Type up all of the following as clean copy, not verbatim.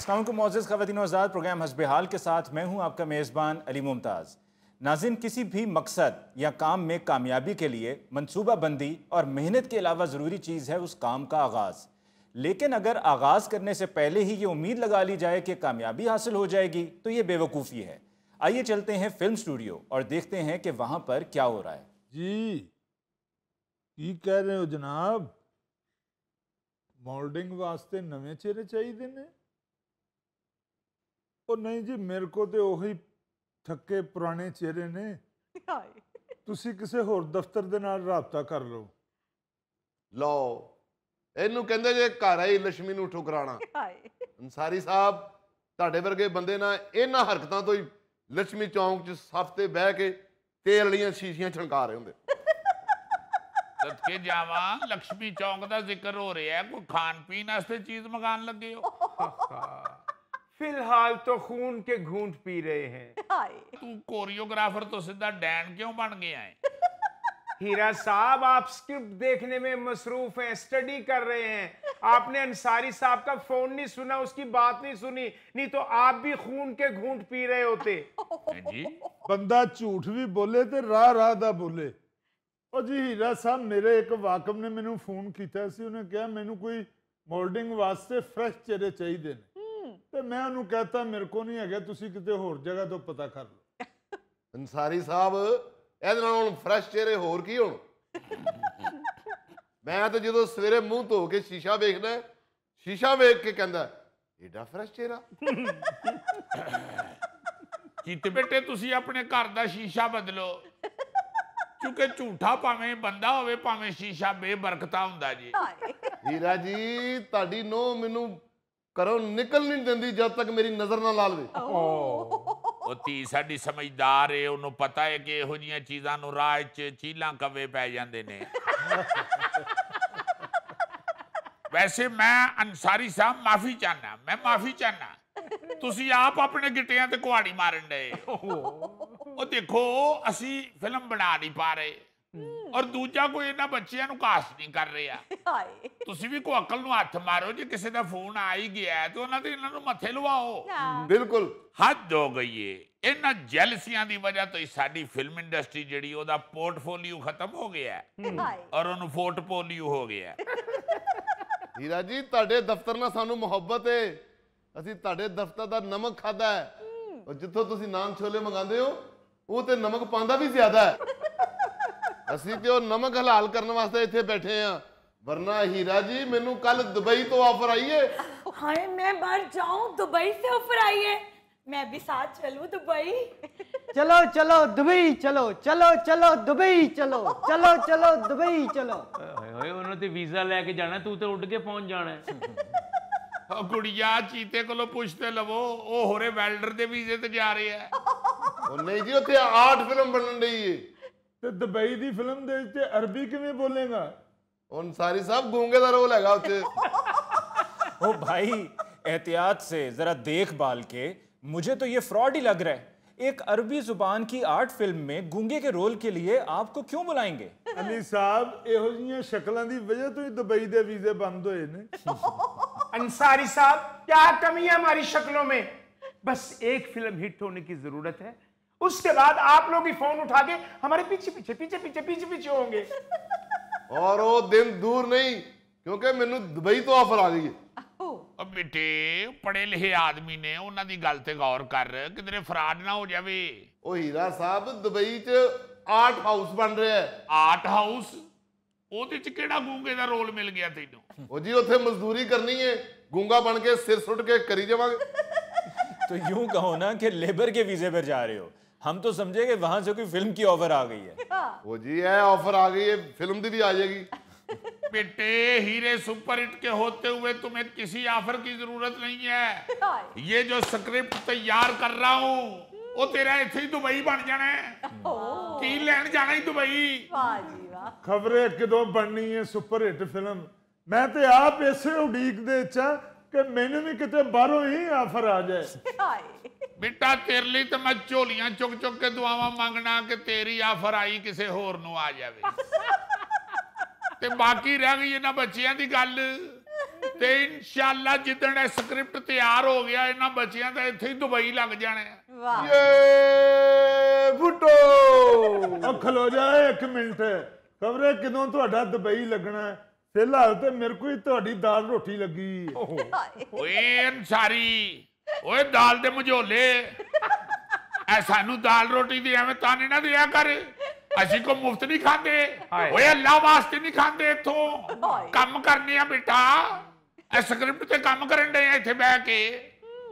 अस्सलाम वालेकुम मोअज़्ज़ज़ ख़वातीन और हज़रात, प्रोग्राम हस्ब-ए-हाल के साथ मैं हूं आपका मेज़बान अली मुमताज़। नाज़रीन, किसी भी मकसद या काम में कामयाबी के लिए मनसूबाबंदी और मेहनत के अलावा ज़रूरी चीज़ है उस काम का आगाज़। लेकिन अगर आगाज़ करने से पहले ही ये उम्मीद लगा ली जाए कि कामयाबी हासिल हो जाएगी तो ये बेवकूफ़ी है। आइए चलते हैं फिल्म स्टूडियो और देखते हैं कि वहाँ पर क्या हो रहा है। जी की कह रहे हो जनाब? मोल्डिंग वास्ते नवे चेहरे चाहिए ने? ओ नहीं जी, मेरे को तो ਉਹੀ ਥੱਕੇ ਪੁਰਾਣੇ ਚਿਹਰੇ ਨੇ। ਤੁਸੀਂ ਕਿਸੇ ਹੋਰ ਦਫ਼ਤਰ ਦੇ ਨਾਲ ਰਾਬਤਾ ਕਰ ਲਓ। ਲਓ, ਇਹਨੂੰ ਕਹਿੰਦੇ ਜੇ ਘਰ ਆਈ ਲక్ష్ਮੀ ਨੂੰ ਠੁਕਰਾਣਾ। ਅੰਸਾਰੀ ਸਾਹਿਬ, ਤੁਹਾਡੇ ਵਰਗੇ ਬੰਦੇ ਨਾਲ ਇਹਨਾਂ ਹਰਕਤਾਂ ਤੋਂ ਹੀ ਲక్ష్ਮੀ ਚੌਂਕ 'ਚ ਸੱਤ ਤੇ ਬਹਿ ਕੇ ਤੇਲ ਵਾਲੀਆਂ ਸ਼ੀਸ਼ੀਆਂ ਛਣਕਾ ਰਹੇ ਹੁੰਦੇ। सदके जावा, लक्ष्मी चौक का जिक्र हो रहा है, कोई खान पीन वास्ते चीज मंगान लगे हो? फिलहाल तो खून के घूंट पी रहे हैं। तू कोरियोग्राफर तो सीधा डैन क्यों बन गया है? हीरा साहब, आप स्क्रिप्ट देखने में मसरूफ हैं, स्टडी कर रहे हैं। आपने अंसारी साहब का फोन नहीं सुना, उसकी बात नहीं सुनी, नहीं तो आप भी खून के घूंट पी रहे होते। जी ਬੰਦਾ ਝੂਠ ਵੀ ਬੋਲੇ ਤੇ ਰਾਹ ਰਾਹ ਦਾ ਬੋਲੇ। ਉਹ ਜੀ ਹੀਰਾ ਸਾਹਿਬ, ਮੇਰੇ ਇੱਕ ਵਾਕਮ ਨੇ ਮੈਨੂੰ ਫੋਨ ਕੀਤਾ ਸੀ। ਉਹਨੇ ਕਿਹਾ ਮੈਨੂੰ ਕੋਈ ਮੋਲਡਿੰਗ ਵਾਸਤੇ ਫਰੈਸ਼ ਚਿਹਰੇ ਚਾਹੀਦੇ ਨੇ ਤੇ ਮੈਂ ਉਹਨੂੰ ਕਹਤਾ ਮੇਰੇ ਕੋ ਨਹੀਂ ਹੈਗਾ, ਤੁਸੀਂ ਕਿਤੇ ਹੋਰ ਜਗ੍ਹਾ ਤੋਂ ਪਤਾ ਕਰ ਲਓ। ਅੰਸਾਰੀ ਸਾਹਿਬ, ਇਹਦੇ ਨਾਲ ਹੁਣ ਫਰੈਸ਼ ਚਿਹਰੇ ਹੋਰ ਕੀ ਹੋਣ? ਮੈਂ ਤਾਂ ਜਦੋਂ ਸਵੇਰੇ ਮੂੰਹ ਧੋ ਕੇ ਸ਼ੀਸ਼ਾ ਵੇਖਦਾ, ਸ਼ੀਸ਼ਾ ਵੇਖ ਕੇ ਕਹਿੰਦਾ ਏਡਾ ਫਰੈਸ਼ ਚਿਹਰਾ। जीते बेटे तुसी अपने घर का शीशा बदलो, क्योंकि झूठा भावें बंदा होवे भावें शीशा बेबरकता हुंदा जी। ਹੀਰਾ ਜੀ, ਤੁਹਾਡੀ ਨੂੰਹ ਮੈਨੂੰ ਘਰੋਂ ਨਿਕਲ ਨਹੀਂ ਦਿੰਦੀ ਜਦ ਤੱਕ ਮੇਰੀ ਨਜ਼ਰ ਨਾ ਲਾ ਲਵੇ। ਉਹ ਧੀ ਸਾਡੀ ਸਮਝਦਾਰ ਏ, ਉਹਨੂੰ ਪਤਾ ਹੈ ਕਿ ਇਹੋ ਜਿਹੀਆਂ ਚੀਜ਼ਾਂ ਨੂੰ ਰਾਹ 'ਚ ਚੀਲਾਂ ਕਵੇ ਪੈ ਜਾਂਦੇ ਨੇ। ਵੈਸੇ ਮੈਂ ਅੰਸਾਰੀ ਸਾਹਿਬ ਮਾਫੀ ਚਾਹਨਾ, ਮੈਂ ਮਾਫੀ ਚਾਹਨਾ। ਤੁਸੀਂ ਆਪ ਆਪਣੇ ਗਿੱਟਿਆਂ ਤੇ ਕੁਹਾੜੀ ਮਾਰਨ ਡਏ। ਉਹ ਦੇਖੋ, ਅਸੀਂ ਫਿਲਮ ਬਣਾ ਨਹੀਂ ਪਾ ਰਹੇ ਔਰ ਦੂਜਾ ਕੋਈ ਇਹਨਾਂ ਬੱਚਿਆਂ ਨੂੰ ਕਾਸਟ ਨਹੀਂ ਕਰ ਰਿਹਾ। ਤੁਸੀਂ ਵੀ ਕੋਈ ਅਕਲ ਨੂੰ ਹੱਥ ਮਾਰੋ, ਜੇ ਕਿਸੇ ਦਾ ਫੋਨ ਆ ਹੀ ਗਿਆ ਤੇ ਉਹਨਾਂ ਦੇ ਇਹਨਾਂ ਨੂੰ ਮੱਥੇ ਲਵਾਓ। ਬਿਲਕੁਲ ਹੱਦ ਹੋ ਗਈ ਏ। ਇਹਨਾਂ ਜੈਲਸੀਆਂ ਦੀ ਵਜ੍ਹਾ ਤੋਂ ਹੀ ਸਾਡੀ ਫਿਲਮ ਇੰਡਸਟਰੀ ਜਿਹੜੀ ਉਹਦਾ ਪੋਰਟਫੋਲੀਓ ਖਤਮ ਹੋ ਗਿਆ ਔਰ ਉਹਨੂੰ ਪੋਰਟਫੋਲੀਓ ਹੋ ਗਿਆ। ਹੀਰਾ ਜੀ, ਤੁਹਾਡੇ ਦਫ਼ਤਰ ਨਾਲ ਸਾਨੂੰ ਮੁਹੱਬਤ ਏ। ਅਸੀਂ ਤੁਹਾਡੇ ਦਫ਼ਤਰ ਦਾ ਨਮਕ ਖਾਦਾ ਹੈ, ਔਰ ਜਿੱਥੋਂ ਤੁਸੀਂ ਨਾਨ ਛੋਲੇ ਮੰਗਾਉਂਦੇ ਹੋ ਉਹ ਤੇ ਨਮਕ ਪਾਉਂਦਾ ਵੀ ਜ਼ਿਆਦਾ ਹੈ। ਅਸੀਂ ਤੇ ਉਹ ਨਮਕ ਹਲਾਲ ਕਰਨ ਵਾਸਤੇ ਇੱਥੇ ਬੈਠੇ ਆ, ਵਰਨਾ ਹੀਰਾ ਜੀ ਮੈਨੂੰ ਕੱਲ ਦੁਬਈ ਤੋਂ ਆਫਰ आई है। हाय मैं मर जाऊं, दुबई से ऑफर आई है, मैं भी साथ चलूं दुबई। चलो चलो दुबई चलो, चलो चलो दुबई चलो, चलो चलो दुबई चलो। ਓਏ ਉਹਨਾਂ ਤੇ ਵੀਜ਼ਾ ਲੈ ਕੇ ਜਾਣਾ, ਤੂੰ ਤੇ ਉੱਡ ਕੇ ਪਹੁੰਚ ਜਾਣਾ। ਉਹ ਗੁੜੀਆ ਚੀਤੇ ਕੋਲੋਂ ਪੁੱਛਦੇ ਲਵੋ, ਉਹ ਹੋਰੇ ਵੈਲਡਰ ਦੇ ਵੀਜ਼ੇ ਤੇ ਜਾ ਰਹੇ ਆ। ਉਹ ਨਹੀਂ ਜੀ, ਉੱਥੇ ਆਰਟ ਫਿਲਮ ਬਣਨ ਰਹੀ ਏ ਤੇ ਦੁਬਈ ਦੀ ਫਿਲਮ ਦੇ ਵਿੱਚ ਅਰਬੀ ਕਿਵੇਂ ਬੋਲੇਗਾ? ਅੰਸਾਰੀ ਸਾਹਿਬ, ਗੂੰਗੇ ਦਾ ਰੋਲ ਹੈਗਾ ਉੱਥੇ। ओ भाई, एहतियात से, जरा देखभाल के, मुझे तो ये फ्रॉड ही लग रहा है। एक अरबी जुबान की आर्ट फिल्म में गूंगे के रोल के लिए आपको क्यों बुलाएंगे? ਅਲੀ ਸਾਹਿਬ, ਇਹੋ ਜਿਹੀਆਂ ਸ਼ਕਲਾਂ ਦੀ ਵਜ੍ਹਾ ਤੋਂ ਹੀ ਦੁਬਈ ਦੇ ਵੀਜ਼ੇ ਬੰਦ ਹੋਏ ਨੇ। अंसारी साहब, क्या कमी है हमारी शक्लों में? बस एक फिल्म हिट होने की जरूरत है, उसके बाद आप लोग ही फोन उठा के हमारे पीछे पीछे पीछे पीछे पीछे पीछे होंगे। और वो दिन दूर नहीं, क्योंकि मैनू दुबई तो ऑफर आ गई है। ਉਹ ਬੇਟੇ, ਪੜੇ ਲਿਖੇ ਆਦਮੀ ਨੇ, ਉਹਨਾਂ ਦੀ ਗੱਲ ਤੇ ਗੌਰ ਕਰ, ਕਿਧਰੇ ਫਰਾਡ ਨਾ ਹੋ ਜਾਵੇ। ਉਹ ਹੀਰਾ ਸਾਹਿਬ, ਦੁਬਈ 'ਚ ਆਰਟ ਹਾਊਸ ਬਣ ਰਿਹਾ ਹੈ। Art house? ਉਹਦੇ 'ਚ ਕਿਹੜਾ ਗੂੰਗੇ ਦਾ ਰੋਲ ਮਿਲ ਗਿਆ ਤੈਨੂੰ? ਉਹ ਜੀ ਉੱਥੇ ਮਜ਼ਦੂਰੀ ਕਰਨੀ ਹੈ, ਗੂੰਗਾ ਬਣ ਕੇ ਸਿਰ ਸੁੱਟ ਕੇ ਕਰੀ ਜਾਵਾਂਗੇ। तो यूं कहो ना कि लेबर के वीजे पर जा रहे हो, हम तो समझे कि वहां से कोई फिल्म की ऑफर आ गई है। ਉਹ ਜੀ ਇਹ ऑफर आ गई है, फिल्म ਦੀ भी आ जाएगी। बेटे, हीरे सुपर हिट के होते हुए तुम्हें किसी ऑफर की जरूरत नहीं है। ये जो स्क्रिप्ट तैयार कर रहा हूँ वो तेरा इथे ही दुबई बन जाना है। की लैन जाना ही दुबई। ਖਬਰੇ ਕਿਦੋਂ ਬਣਨੀ ਹੈ ਸੁਪਰ ਹਿੱਟ ਫਿਲਮ? ਮੈਂ ਤੇ ਆਪ ਇਸੇ ਉਡੀਕ ਦੇ ਚ ਆ ਕਿ ਮੈਨੂੰ ਵੀ ਕਿਤੇ ਬਾਹਰੋਂ ਹੀ ਆਫਰ ਆ ਜਾਏ। बेटा, तेरे लिए तो मैं झोलियां चुक चुक के दुआवां मंगना कि तेरी ऑफर आई किसी होर नूं आ जावे। ते बाकी रह गई इन्हां बच्चियां दी गल। ਤੇ ਇਨਸ਼ਾਅੱਲਾ ਜਿੱਦਣ ਇਹ ਸਕ੍ਰਿਪਟ ਤਿਆਰ ਹੋ ਗਿਆ ਇਹਨਾਂ ਬੱਚਿਆਂ ਦਾ ਇੱਥੇ ਹੀ ਦੁਬਈ ਲੱਗ ਜਾਣੇ ਆ। वाह ਏ ਫੁੱਟੋ ਉਹ ਖਲੋ ਜਾ 1 ਮਿੰਟ, ਖਬਰੇ ਕਦੋਂ ਤੁਹਾਡਾ ਦੁਬਈ ਲੱਗਣਾ ਹੈ? ਫਿਲਹਾਲ ਤੇ ਮੇਰੇ ਕੋਲ ਹੀ ਤੁਹਾਡੀ ਦਾਲ ਰੋਟੀ ਲੱਗੀ ਹੈ। ਓਏ ਅੰਸਾਰੀ, ਓਏ ਦਾਲ ਦੇ ਮਝੋਲੇ, ਐ ਸਾਨੂੰ ਦਾਲ ਰੋਟੀ ਦੀ ਐਵੇਂ ਤਾਨੇ ਨਾ ਦਿਆ ਕਰ। ਅਸੀਂ ਕੋ ਮੁਫਤ ਨਹੀਂ ਖਾਂਦੇ। ਓਏ ਅੱਲਾ ਵਾਸਤੇ ਨਹੀਂ ਖਾਂਦੇ, ਇੱਥੋਂ ਕੰਮ ਕਰਨੇ ਆ ਬੇਟਾ। ਇਹ ਸਕ੍ਰਿਪਟ ਤੇ ਕੰਮ ਕਰਨ ਦੇ ਆ ਇੱਥੇ ਬਹਿ ਕੇ।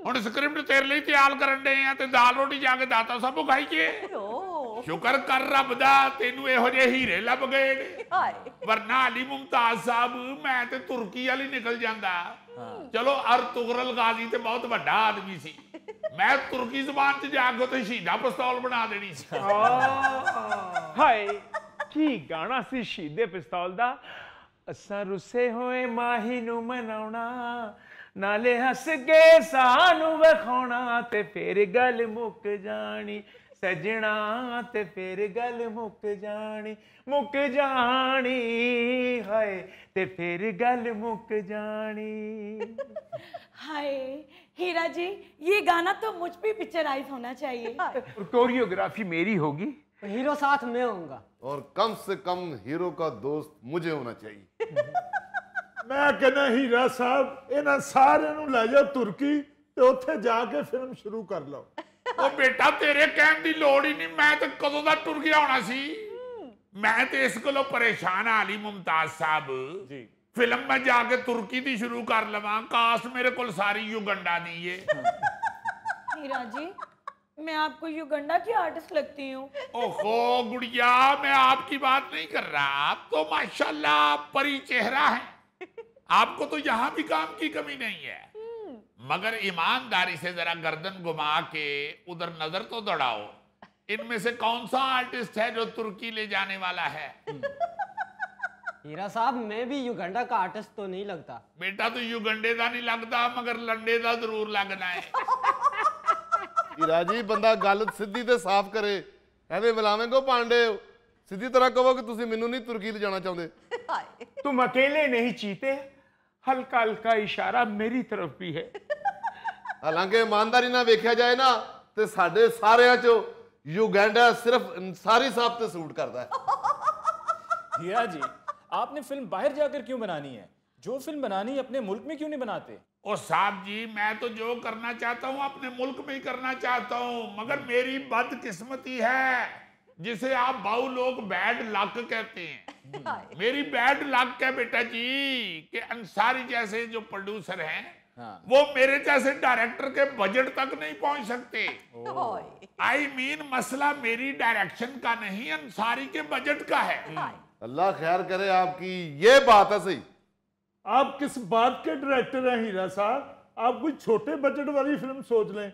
ਹੁਣ ਸਕ੍ਰਿਪਟ ਤੇਰੇ ਲਈ ਤਿਆਰ ਕਰਨ ਦੇ ਆ ਤੇ ਦਾਲ ਰੋਟੀ ਜਾ ਕੇ ਦਾਤਾ ਸਭ ਖਾਈਏ। ਸ਼ੁਕਰ ਕਰ ਰੱਬ ਦਾ ਤੈਨੂੰ ਇਹੋ ਜਿਹੇ ਹੀਰੇ ਲੱਭ ਗਏ ਨੇ, ਵਰਨਾ ਅਲੀ ਮੁਮਤਾਜ਼ ਸਾਹਿਬ ਮੈਂ ਤੇ ਤੁਰਕੀ ਵਾਲੀ ਨਿਕਲ ਜਾਂਦਾ। ਚਲੋ ਅਰਤੁਗਰਲ ਗਾਜ਼ੀ ਤੇ ਬਹੁਤ ਵੱਡਾ ਆਦਮੀ ਸੀ, ਮੈਂ ਤੁਰਕੀ ਜ਼ਬਾਨ ਚ ਜਾ ਕੇ ਤੇ ਸ਼ਹੀਦਾ ਪਿਸਤੌਲ ਬਣਾ ਦੇਣੀ ਸੀ। ਹਾਏ ਕੀ ਗਾਣਾ ਸੀ ਸ਼ਹੀਦੇ ਪਿਸਤੌਲ ਦਾ। ਅਸਾਂ ਰੁੱਸੇ ਹੋਏ ਮਾਹੀ ਨੂੰ ਮਨਾਉਣਾ, ਨਾਲੇ ਹੱਸ ਕੇ ਸਾਨੂੰ ਵਿਖਾਉਣਾ, ਤੇ ਫਿਰ ਗੱਲ ਮੁੱਕ ਜਾਣੀ ਸਜਣਾ, ਤੇ ਫਿਰ ਗੱਲ ਮੁੱਕ ਜਾਣੀ ਹਾਏ, ਤੇ ਫਿਰ ਗੱਲ ਮੁੱਕ जानी। हाय हीरा जी, ये गाना तो मुझ पे पिक्चराइज होना चाहिए। और कोरियोग्राफी मेरी होगी, हीरो साथ में होऊंगा, और कम से कम हीरो का दोस्त मुझे होना चाहिए। ਮੈਂ ਕਹਿੰਦਾ ਹੀਰਾ ਸਾਹਿਬ ਇਹਨਾਂ ਸਾਰਿਆਂ ਨੂੰ ਲੈ ਜਾਓ ਤੁਰਕੀ ਤੇ ਉੱਥੇ ਜਾ ਕੇ ਫਿਲਮ ਸ਼ੁਰੂ ਕਰ ਲਓ। ਉਹ ਬੇਟਾ ਤੇਰੇ ਕਹਿਣ ਦੀ ਲੋੜ ਹੀ ਨਹੀਂ, ਮੈਂ ਤੇ ਕਦੋਂ ਦਾ ਟੁਰ ਗਿਆ ਹੋਣਾ ਸੀ। ਮੈਂ ਤੇ ਇਸ ਕੋਲੋਂ ਪਰੇਸ਼ਾਨ ਆ ਅਲੀ ਮੁਮਤਾਜ਼ ਸਾਹਿਬ ਜੀ। ਫਿਲਮ ਮੈਂ ਜਾ ਕੇ ਤੁਰਕੀ ਦੀ ਸ਼ੁਰੂ ਕਰ ਲਵਾਂ, ਕਾਸ਼ ਮੇਰੇ ਕੋਲ ਸਾਰੀ युगंडा ਦੀ ਏ। हीरा जी, मैं आपको युगंडा की आर्टिस्ट लगती हूँ। ओहो गुड़िया, मैं आपकी बात नहीं कर रहा, आप तो माशाल्लाह परी चेहरा है, आपको तो यहाँ भी काम की कमी नहीं है। मगर ईमानदारी से जरा गर्दन घुमा के उधर नजर तो दौड़ाओ, इनमें से कौन सा आर्टिस्ट है जो तुर्की ले जाने वाला है? हीरा साहब मैं भी युगांडा का आर्टिस्ट तो नहीं लगता। बेटा तो युगंडे का नहीं लगता, मगर लंडे का जरूर लगना है। हीरा जी ਬੰਦਾ ਗੱਲ ਸਿੱਧੀ ਤੇ ਸਾਫ਼ ਕਰੇ, ਐਵੇਂ ਬੁਲਾਵੇਂ ਕੋ ਪਾਂਡੇ ਹੋ। ਸਿੱਧੀ ਤਰ੍ਹਾਂ ਕਹੋ ਕਿ ਤੁਸੀਂ ਮੈਨੂੰ ਨਹੀਂ ਤੁਰਕੀ ਲੈ ਜਾਣਾ ਚਾਹੁੰਦੇ। तुम अकेले नहीं चीते, हल्का हल्का इशारा मेरी तरफ भी है। ਹਾਲਾਂਕਿ ਇਮਾਨਦਾਰੀ ਨਾਲ ਵੇਖਿਆ ਜਾਏ ਨਾ ਤੇ ਸਾਡੇ ਸਾਰਿਆਂ ਚੋਂ युगांडा सिर्फ अंसारी साहब ਤੇ सूट करता है। हीरा जी, आपने फिल्म बाहर जाकर क्यों बनानी है? जो फिल्म बनानी अपने मुल्क में क्यों नहीं बनाते? ओ साहब जी, मैं तो जो करना चाहता हूँ अपने मुल्क में ही करना चाहता हूँ, मगर मेरी बदकिस्मती है जिसे आप बाऊ लोग बैड लक कहते हैं। मेरी बैड लक है बेटा जी कि अंसारी जैसे जो प्रोड्यूसर हैं वो मेरे जैसे डायरेक्टर के बजट तक नहीं पहुंच सकते। आई मीन मसला मेरी डायरेक्शन का नहीं, अंसारी के बजट का है। अल्लाह खैर करे आपकी, ये बात है सही। आप किस बात के डायरेक्टर हैं हीरा साहब? आप कोई छोटे बजट वाली फिल्म सोच लें।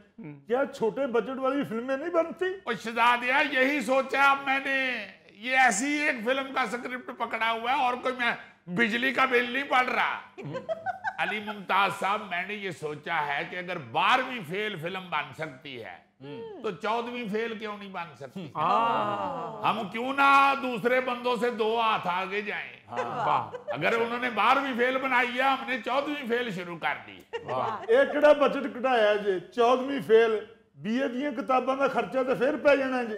क्या छोटे बजट वाली फिल्में नहीं बनती? और शहजादिया यही सोचा अब मैंने, ये ऐसी एक फिल्म का स्क्रिप्ट पकड़ा हुआ है और कोई मैं बिजली का बिल नहीं पड़ रहा। अली मुमताज साहब, मैंने ये सोचा है कि अगर 12वीं फेल फिल्म बन सकती है तो 14वीं फेल क्यों नहीं बन सकती? हम क्यों ना दूसरे बंदों से 2 हाथ आगे जाएं। अगर उन्होंने 12वीं फेल बनाई है, हमने 14वीं फेल शुरू कर दी। ਇਹ ਕਿਹੜਾ ਬਜਟ ਘਟਾਇਆ ਜੇ? 14ਵੀਂ ਫੇਲ BA ਦੀਆਂ ਕਿਤਾਬਾਂ ਦਾ ਖਰਚਾ ਤੇ ਫਿਰ ਪੈ ਜਾਣਾ ਜੀ।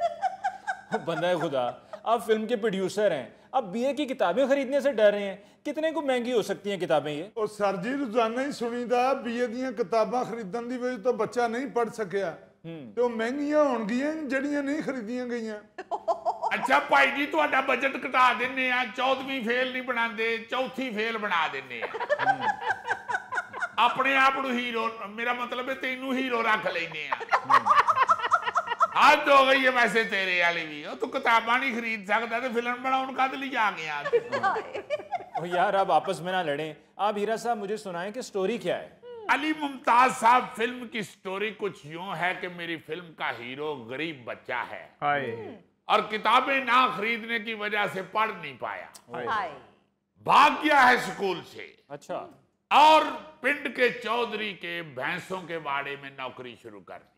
बंदा खुदा, आप फिल्म के प्रोड्यूसर हैं, अब BA की किताबें खरीदने से डर रहे हैं। कितने को महंगी हो सकती हैं किताबें ये? ਉਹ ਸਰ ਜੀ ਰੋਜ਼ਾਨਾ ਹੀ ਸੁਣੀਦਾ BA ਦੀਆਂ ਕਿਤਾਬਾਂ ਖਰੀਦਣ ਦੀ ਵਜ੍ਹਾ ਤੋਂ ਬੱਚਾ ਨਹੀਂ ਪੜ ਸਕਿਆ ਤੇ ਉਹ ਮਹਿੰਗੀਆਂ ਹੋਣਗੀਆਂ ਜਿਹੜੀਆਂ ਨਹੀਂ ਖਰੀਦੀਆਂ ਗਈਆਂ। अच्छा भाई जी, ਤੁਹਾਡਾ ਬਜਟ ਘਟਾ ਦਿੰਨੇ ਆ, 14ਵੀਂ ਫੇਲ ਨਹੀਂ ਬਣਾਉਂਦੇ, 4ਥੀ ਫੇਲ ਬਣਾ ਦਿੰਨੇ ਆ। ਆਪਣੇ ਆਪ ਨੂੰ ਹੀਰੋ, ਮੇਰਾ ਮਤਲਬ ਹੈ ਤੈਨੂੰ ਹੀਰੋ ਰੱਖ ਲੈਨੇ ਆ। हद हो गई है वैसे तेरे वाली भी, तू किताबा नहीं खरीद सकता तो फिल्म बनाने कद लिए आ गया। ओ यार, आप आपस में ना लड़ें। आप हीरा साहब मुझे सुनाएं कि स्टोरी क्या है? अली मुमताज साहब, फिल्म की स्टोरी कुछ यूं है कि मेरी फिल्म का हीरो गरीब बच्चा है और किताबें ना खरीदने की वजह से पढ़ नहीं पाया, भाग गया है स्कूल से। अच्छा। और पिंड के चौधरी के भैंसों के बाड़े में नौकरी शुरू कर दी।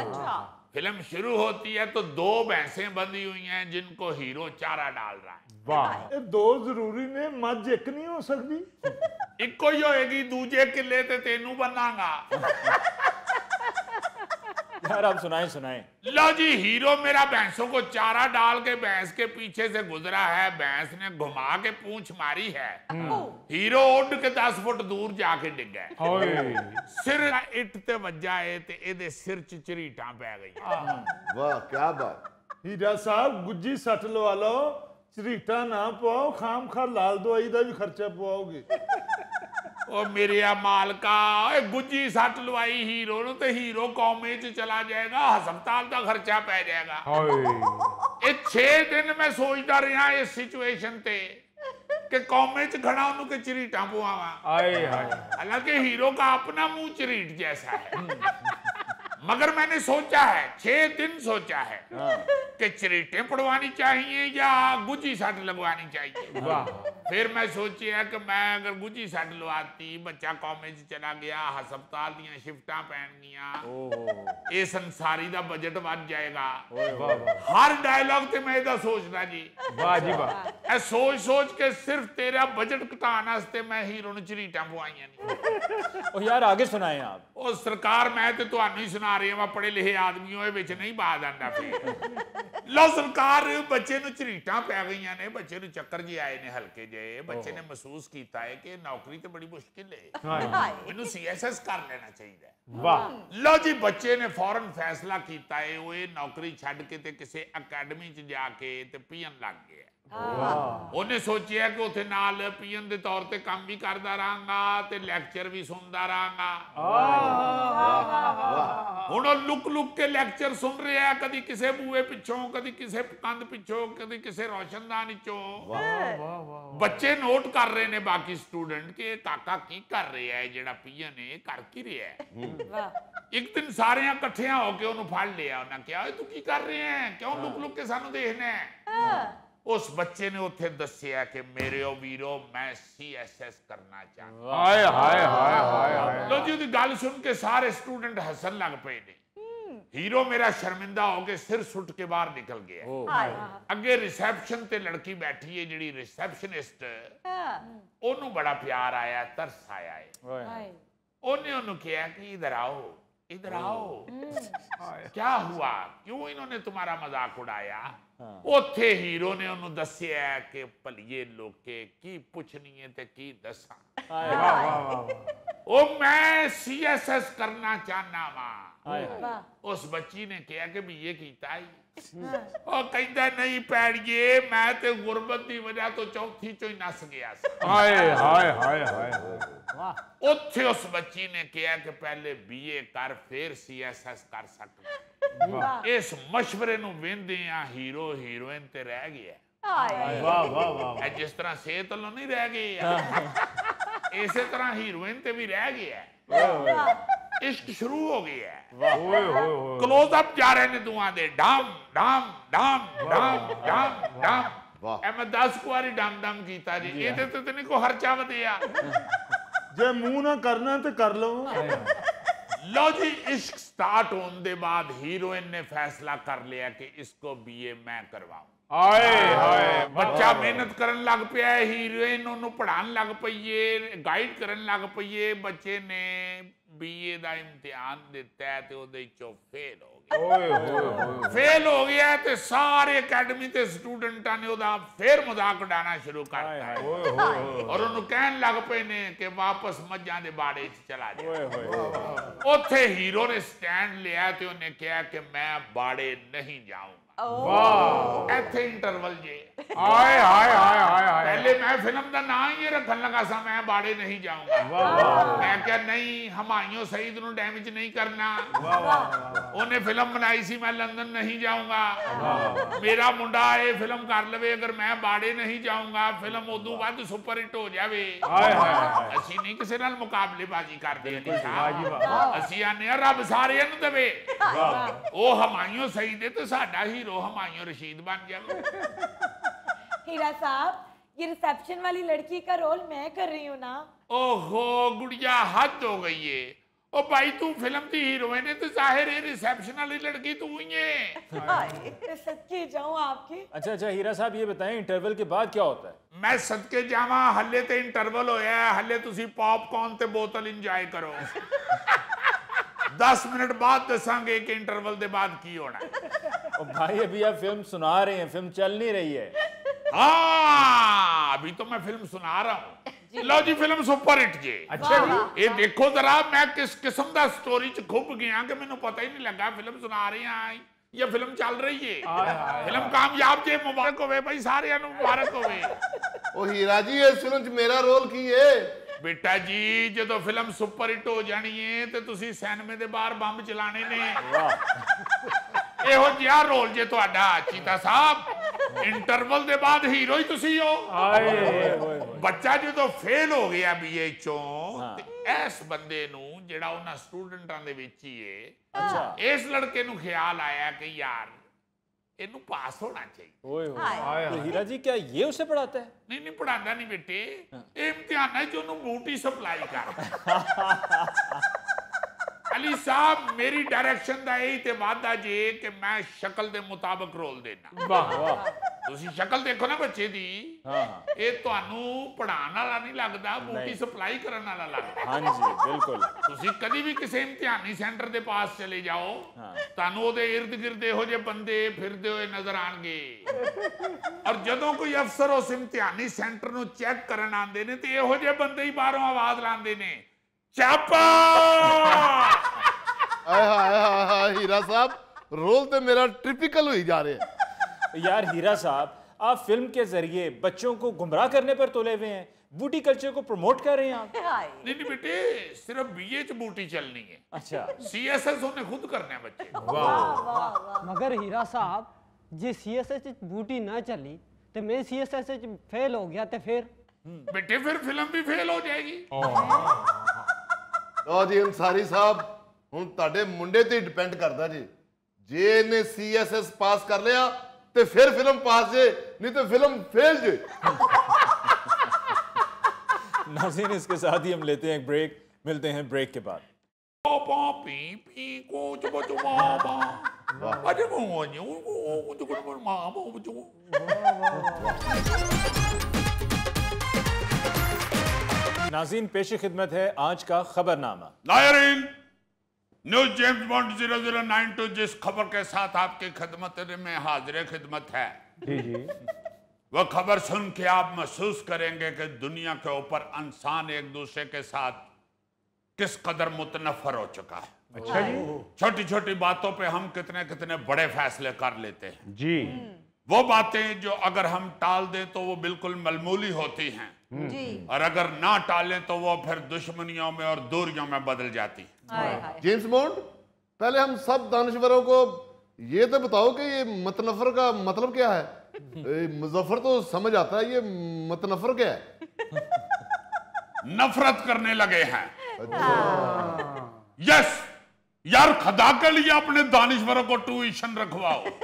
अच्छा। फिल्म शुरू होती है तो 2 भैंसें बंधी हुई हैं जिनको हीरो चारा डाल रहा है। वाह ਇਹ ਦੋ ਜ਼ਰੂਰੀ ਨੇ, ਮੱਝ ਇੱਕ ਨਹੀਂ ਹੋ ਸਕਦੀ। ਇੱਕੋ ਹੀ ਹੋਏਗੀ, ਦੂਜੇ ਕਿੱਲੇ ਤੇ ਤੈਨੂੰ ਬੰਨਾਂਗਾ। यार आप सुनाएं सुनाएं। लो जी, हीरो मेरा भैंसों को चारा डाल के भैंस के पीछे से गुजरा है, भैंस ने घुमा के पूंछ मारी है, हीरो उड़ के 10 फुट दूर जाके डिग गए, सिर इट ते वज्जा है ते एदे सिर च झरीटां पै गईयां। वाह क्या बात। ਹੀਰਾ ਸਾਹਿਬ ਗੁੱਜੀ ਸੱਟ ਲਵਾ ਲਓ, ਝਰੀਟਾਂ ਨਾ ਪਵਾਓ, ਖਾਮ ਖਾ ਲਾਲ ਦਵਾਈ ਦਾ ਵੀ ਖਰਚਾ ਪਵਾਓਗੇ। ओ मेरे मालका, गुज्जी सट लवाई हीरो नु ते हीरो कौमे च चला जाएगा, हस्पताल का खर्चा पै जाएगा। ये 6 दिन मैं सोचता रहा इस सिचुएशन ते कि कौमे च खड़ा उन्हों के झरीटां पवावां। हालांकि हीरो का अपना मुंह झरीट जैसा है, मगर मैंने सोचा है, 6 दिन सोचा है कि झरीटें पड़वानी चाहिए या गुज्जी सट लगवानी चाहिए। फिर मैं सोचिया कि मैं अगर गुज्जी सट लवाती, बच्चा कॉलेज चला गया, हस्पताल दियां शिफ्टां पैन गियां, ये संसारी दा बजट बढ़ जाएगा। हर डायलॉग ते मैं इहदा सोचदा जी। वाह जी वाह। ऐ सोच सोच के सिर्फ तेरा बजट घटाने वास्ते मैं हीरो नूं झरीटां पवाईयां नहीं। ओ यार आगे सुनाएं आप। ओ सरकार, मैं ते तुहानूं ही सुना रही हां, पढ़े लिखे आदमी हो विच नहीं बात आंदा फिर। लो सरकार, बच्चे नूं झरीटां पै गईयां ने, बच्चे नूं चक्कर जी आए ने हल्के जे, बच्चे ने महसूस किया है कि नौकरी तो बड़ी मुश्किल है, मैनू CSS कर लेना चाहिए। वाह। लो जी, बच्चे ने फौरन फैसला किया है, वो ये नौकरी छड्ड के ते किसी अकैडमी च जाके ते पीएन लग गया। उन्हें सोचिया कि उत्थे नाल पीएन दे तौर ते काम भी करदा रहांगा ते लेक्चर भी सुनदा रहांगा। हुण लुक लुक के लेक्चर सुन रहा है, कदी किसे बूए पिछों, कदी किसे कंध पिछों, कदी किसे रोशनदान चों। बच्चे नोट कर रहे ने बाकी स्टूडेंट के काका की कर रहे है, जेड़ा पीएन है कर की रहा है। एक दिन सारे इकट्ठे होके उन्होंने फड़ लिया, उन्हें कहा तू की कर रहे हैं, क्यों लुक लुक के सानू देखना है। उस बच्चे ने उत्थे दसिया कि मेरे वीरो मैं CSS करना चाहता। हाय हाय हाय हाय। लो जी, गल सुन के सारे स्टूडेंट हसन लग पे ने। हीरो मेरा शर्मिंदा हो के सिर सुट के बाहर निकल गया। अगे रिसेप्शन ते लड़की बैठी है जिहड़ी रिसेप्शनिस्ट, ओनू बड़ा प्यार आया, तरस आया है। ओने ओनू कहा कि इधर आओ, इधर आओ, क्या हुआ, क्यों इन्होंने तुम्हारा मजाक उड़ाया। उत्थे हीरो ने उन्होंने दसिया कि भलिए लोके की पुछनी है ते की दसा। ओ मैं CSS करना चाहना वा। उस बच्ची ने कहा कि भी ये कीता ही। ओ कहता नहीं पैड़िए, मैं ते गुरबत की वजह तो चौथी चो ही नस गया। हाय हाय हाय हाय। उत्थे उस बच्ची ने कहा कि पहले BA कर फिर CSS कर सकता। इस मशवरे नूं वेंदे आ हीरो हीरोइन ते रह गया। वाह वाह वाह। जिस तरह सेहत वालों नहीं रह गए, इसी तरह हीरोइन ते भी रह गया। इश्क शुरू हो गया है। क्लोजअप जा रहे ने दुआ दे, डाम डाम डाम डाम डाम डाम। मैं 10 बारी डाम डाम कीता जी, ये तो तेने को खर्चा वधिया। जे मुंह ना करना तो कर लो। लो जी, इश्क स्टार्ट होने के बाद हीरोइन ने फैसला कर लिया कि इसको BA मैं करवाऊं। हाय हाय। बच्चा मेहनत करन लग पिया, हीरोइन उन्होंने पढ़ान लग पई है, गाइड करन लग पई है। बच्चे ने BA का इम्तिहान दिता है तो उहदे चों फेल हो गया। फेल हो गया तो सारे अकैडमी के स्टूडेंटा ने उहदा फिर मजाक उड़ाना शुरू करता है और उन्होंने कहन लग पे ने कि वापस मझां दे बाड़े च चला जा। उत्थे हीरो ने स्टैंड लिया तो उन्हें कहा कि मैं बाड़े नहीं जाऊंगा। वाह। इत्थे इंटरवल जे। हाय हाय हाय हाय। पहले मैं फिल्म का नाम ही रखन लगा सा, मैं बाड़े नहीं जाऊंगा। मैं क्या नहीं, हमायूं सईद नूं डैमेज नहीं करना। उन्हें फिल्म बनाई सी मैं लंदन नहीं जाऊंगा। मेरा मुंडा ये फिल्म कर लवे, अगर मैं बाड़े नहीं जाऊंगा फिल्म उदों वध सुपर हिट हो जावे। असी नहीं किसी नाल मुकाबलेबाजी करदे, असी आने रब सारियां नूं देवे। ओ हमायूं सईद है तो साडा हीरो हमायूं रशीद बन जावे। हीरा साहब, ये रिसेप्शन वाली लड़की का रोल मैं कर रही हूँ ना। ओहो गुड़िया, हद हो गई है। ओ भाई तू फिल्म की हीरोइन है तो जाहिर है रिसेप्शन वाली लड़की तू ही है। सदके जाऊं आपके। अच्छा हीरा साहब ये बताएं इंटरवल के बाद क्या होता है? मैं सदके जावा हले ते इंटरवल होया है, हले तुसी पॉपकॉर्न ते बोतल इंजॉय करो। 10 मिनट बाद दसांगे कि इंटरवल दे बाद की होना। ओ भाई अभी आप फिल्म सुना रहे हैं, फिल्म चल नहीं रही है। हाँ अभी तो मैं फिल्म सुना रहा हूँ। लो जी फिल्म सुपर हिट जी। अच्छा जी। ये देखो जरा मैं किस किस्म का स्टोरी च खुप गया कि मैंने पता ही नहीं लगा फिल्म सुना रही हैं या फिल्म चल रही है। फिल्म कामयाब जे मुबारक होवे भाई, सारे मुबारक होवे। ओ हीरा जी इस फिल्म च मेरा रोल की है? बेटा जी जो फिल्म सुपर हिट हो जानी है तो तुसी सिनेमे दे बाहर बंब चलाने ने। ਇਹੋ ਜਿਹਾ ਰੋਲ ਜੇ ਤੁਹਾਡਾ ਚੀਤਾ ਸਾਹਿਬ ਇੰਟਰਵਲ ਦੇ ਬਾਅਦ ਹੀਰੋ ਹੀ ਤੁਸੀਂ ਹੋ। ਬੱਚਾ ਜਦੋਂ ਫੇਲ ਹੋ ਗਿਆ ਬੀਏ ਚੋਂ ਤੇ ਇਸ ਬੰਦੇ ਨੂੰ ਜਿਹੜਾ ਉਹਨਾਂ ਸਟੂਡੈਂਟਾਂ ਦੇ ਵਿੱਚ ਹੀ ਹੈ, ਅੱਛਾ ਇਸ ਲੜਕੇ ਨੂੰ ਖਿਆਲ ਆਇਆ ਕਿ ਯਾਰ ਇਹਨੂੰ ਪਾਸ ਹੋਣਾ ਚਾਹੀਦਾ। ओए होए तो हीरा जी क्या ये उसे पढ़ाता है? ਨਹੀਂ ਨਹੀਂ ਪੜਾਉਂਦਾ ਨਹੀਂ ਬੇਟੇ, ਇਹ ਇਮਤਿਹਾਨਾਂ 'ਚ ਉਹਨੂੰ ਬੂਟੀ ਸਪਲਾਈ ਕਰਦਾ। अली साहब मेरी डायरेक्शन का यही ते वादा जे कि मैं शक्ल दे मुताबिक रोल देना। वाह वाह तुसी शक्ल देखो ना बच्चे दी, हाँ ये तुहानू पढ़ाने वाला नहीं लगता, बूटी सप्लाई करने वाला लगता। हाँ जी बिल्कुल। तुसी कभी भी किसी इम्तिहानी सेंटर दे पास चले जाओ, तुहानू ओदे इर्द गिर्द इहो जे बंदे फिरदे हुए नजर आएंगे। और जदों कोई अफसर उस इम्तिहानी सेंटर नू चेक करन आंदे ने ते इहो जे बंदे ही बाहरों आवाज लांदे ने, चापा। हीरा साहब रोल तो मेरा टिपिकल हो ही जा रहे हैं। यार हीरा साहब आप फिल्म के जरिए बच्चों को गुमराह करने पर तुले हुए हैं, बूटी कल्चर को प्रमोट कर रहे हैं आप। नहीं नहीं बेटे सिर्फ बीए च बूटी चलनी है। अच्छा सीएसएस उन्हें खुद करना है बच्चे। मगर हीरा साहब जे सीएसएस बूटी ना चली तो मैं सीएसएस फेल हो गया तो फिर बेटे फिर फिल्म भी फेल हो जाएगी। ਲਓ ਜੀ ਅੰਸਾਰੀ ਸਾਹਿਬ ਹੁਣ ਤੁਹਾਡੇ ਮੁੰਡੇ ਤੇ ਡਿਪੈਂਡ ਕਰਦਾ ਜੀ, ਜੇ ਇਹਨੇ ਸੀਐਸਐਸ ਪਾਸ ਕਰ ਲਿਆ ਤੇ ਫਿਰ ਫਿਲਮ ਪਾਸ ਜੇ, ਨਹੀਂ ਤੇ ਫਿਲਮ ਫੇਲ ਜੇ। नाज़रीन इसके साथ ही हम लेते हैं एक ब्रेक, मिलते हैं ब्रेक के बाद। नाज़रीन पेश खिदमत है आज का खबरनामा। नायरीन न्यूज जेम्स बॉन्ड 0092 जिस खबर के साथ आपकी खिदमत में हाजिर खिदमत है वह खबर सुन के आप महसूस करेंगे कि दुनिया के ऊपर इंसान एक दूसरे के साथ किस कदर मुतनफर हो चुका है। अच्छा जी। छोटी छोटी बातों पे हम कितने कितने बड़े फैसले कर लेते हैं जी। वो बातें जो अगर हम टाल दें तो वो बिल्कुल मामूली होती हैं जी। और अगर ना टालें तो वो फिर दुश्मनियों में और दूरियों में बदल जाती है। जेम्स बॉन्ड पहले हम सब दानश्वरों को ये तो बताओ कि ये मतनफर का मतलब क्या है? मुजफ्फर तो समझ आता है, ये मतनफर क्या है? नफरत करने लगे हैं। यस यार खुदा के लिए अपने दानिश्वरों को ट्यूशन रखवाओ।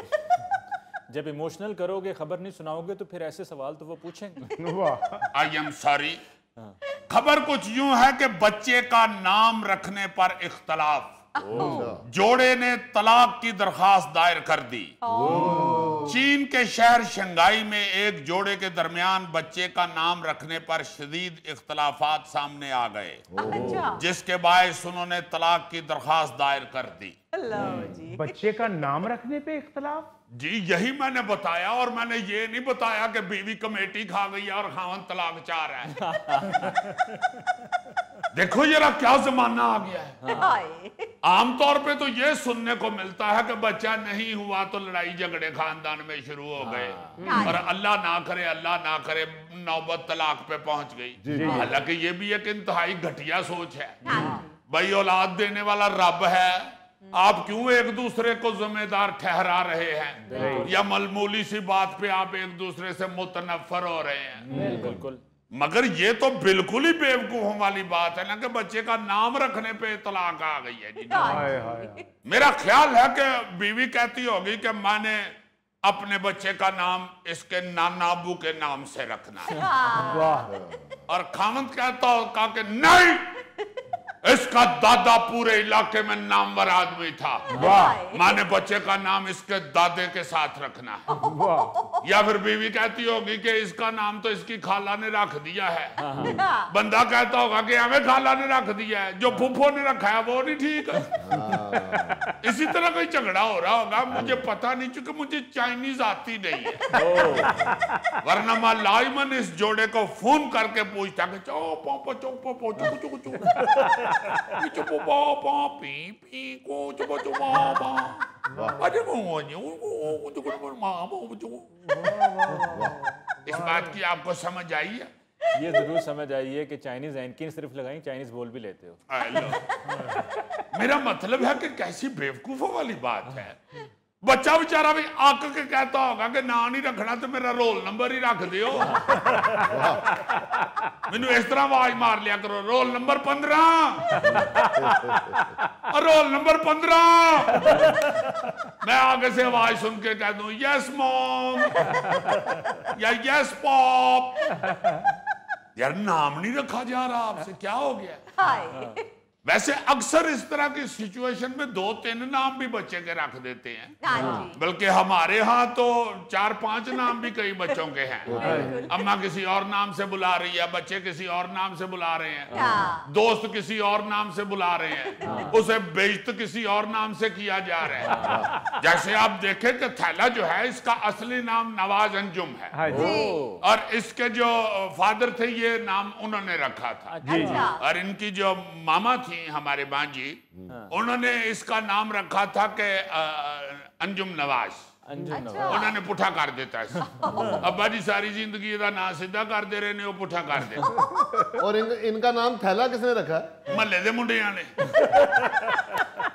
जब इमोशनल करोगे खबर नहीं सुनाओगे तो फिर ऐसे सवाल तो वो पूछेंगे। I am sorry. खबर कुछ यूं है कि बच्चे का नाम रखने पर इख्तलाफ, जोड़े ने तलाक की दरखास्त दायर कर दी। चीन के शहर शंघाई में एक जोड़े के दरमियान बच्चे का नाम रखने पर शदीद इख्तलाफात सामने आ गए, जिसके बायस उन्होंने तलाक की दरखास्त दायर कर दी। बच्चे का नाम रखने पे इख्तलाफ? जी यही मैंने बताया, और मैंने ये नहीं बताया कि बीवी कमेटी खा गई और खावन तलाक चाह रहा है। देखो जरा क्या जमाना आ गया है। आमतौर पे तो ये सुनने को मिलता है कि बच्चा नहीं हुआ तो लड़ाई झगड़े खानदान में शुरू हो गए, और अल्लाह ना करे नौबत तलाक पे पहुंच गई। हालांकि ये भी एक इंतहाई घटिया सोच है। भाई औलाद देने वाला रब है, आप क्यों एक दूसरे को जिम्मेदार ठहरा रहे हैं, या मामूली सी बात पे आप एक दूसरे से मुतनफर हो रहे हैं। बिल्कुल। मगर ये तो बिल्कुल ही बेवकूफों वाली बात है ना कि बच्चे का नाम रखने पे तलाक आ गई है जी। मेरा ख्याल है कि बीवी कहती होगी कि मैंने अपने बच्चे का नाम इसके नाना अबू के नाम से रखना है, और खामद कहता होगा कि नहीं इसका दादा पूरे इलाके में नामवर आदमी था। माँ ने बच्चे का नाम इसके दादे के साथ रखना है। या फिर बीवी कहती होगी कि इसका नाम तो इसकी खाला ने रख दिया है। बंदा कहता होगा कि हमें खाला ने रख दिया है, जो फूफो ने रखा है वो नहीं ठीक है। इसी तरह कोई झगड़ा हो रहा होगा, मुझे पता नहीं, चूंकि मुझे चाइनीज आती नहीं है। वरना मैं लाइमन इस जोड़े को फोन करके पूछता कि इस बात की आपको समझ आई है? ये जरूर समझ आई है कि चाइनीज एंकिन सिर्फ लगाई, चाइनीज बोल भी लेते हो। मेरा मतलब है कि कैसी बेवकूफों वाली बात है। बच्चा बेचारा भी आक के कहता होगा कि ना नहीं रखना तो मेरा रोल नंबर ही रख दियो। मैनू इस तरह आवाज मार लिया करो, रोल नंबर 15, रोल नंबर 15। मैं आगे से आवाज सुन के कह दूं यस मॉम या यस पॉप। यार नाम नहीं रखा जा रहा आपसे, क्या हो गया? वैसे अक्सर इस तरह की सिचुएशन में 2-3 नाम भी बच्चे के रख देते हैं, बल्कि हमारे यहाँ तो 4-5 नाम भी कई बच्चों के हैं। अम्मा किसी और नाम से बुला रही है, बच्चे किसी और नाम से बुला रहे हैं, दोस्त किसी और नाम से बुला रहे हैं, उसे बेइज्जत किसी और नाम से किया जा रहा है। जैसे आप देखें कि थैला जो है इसका असली नाम नवाज अंजुम है, और इसके जो फादर थे ये नाम उन्होंने रखा था, और इनकी जो मामा थी हमारे बांजी, उन्होंने इसका नाम रखा था कि अंजुम नवाज। उन्होंने पुठा कर देता है। अब्बा जी सारी जिंदगी का नाम सीधा कर दे रहे ने, वो पुठा कर दे। और इनका नाम थैला किसने रखा? महल्ले दे मुंडियां ने।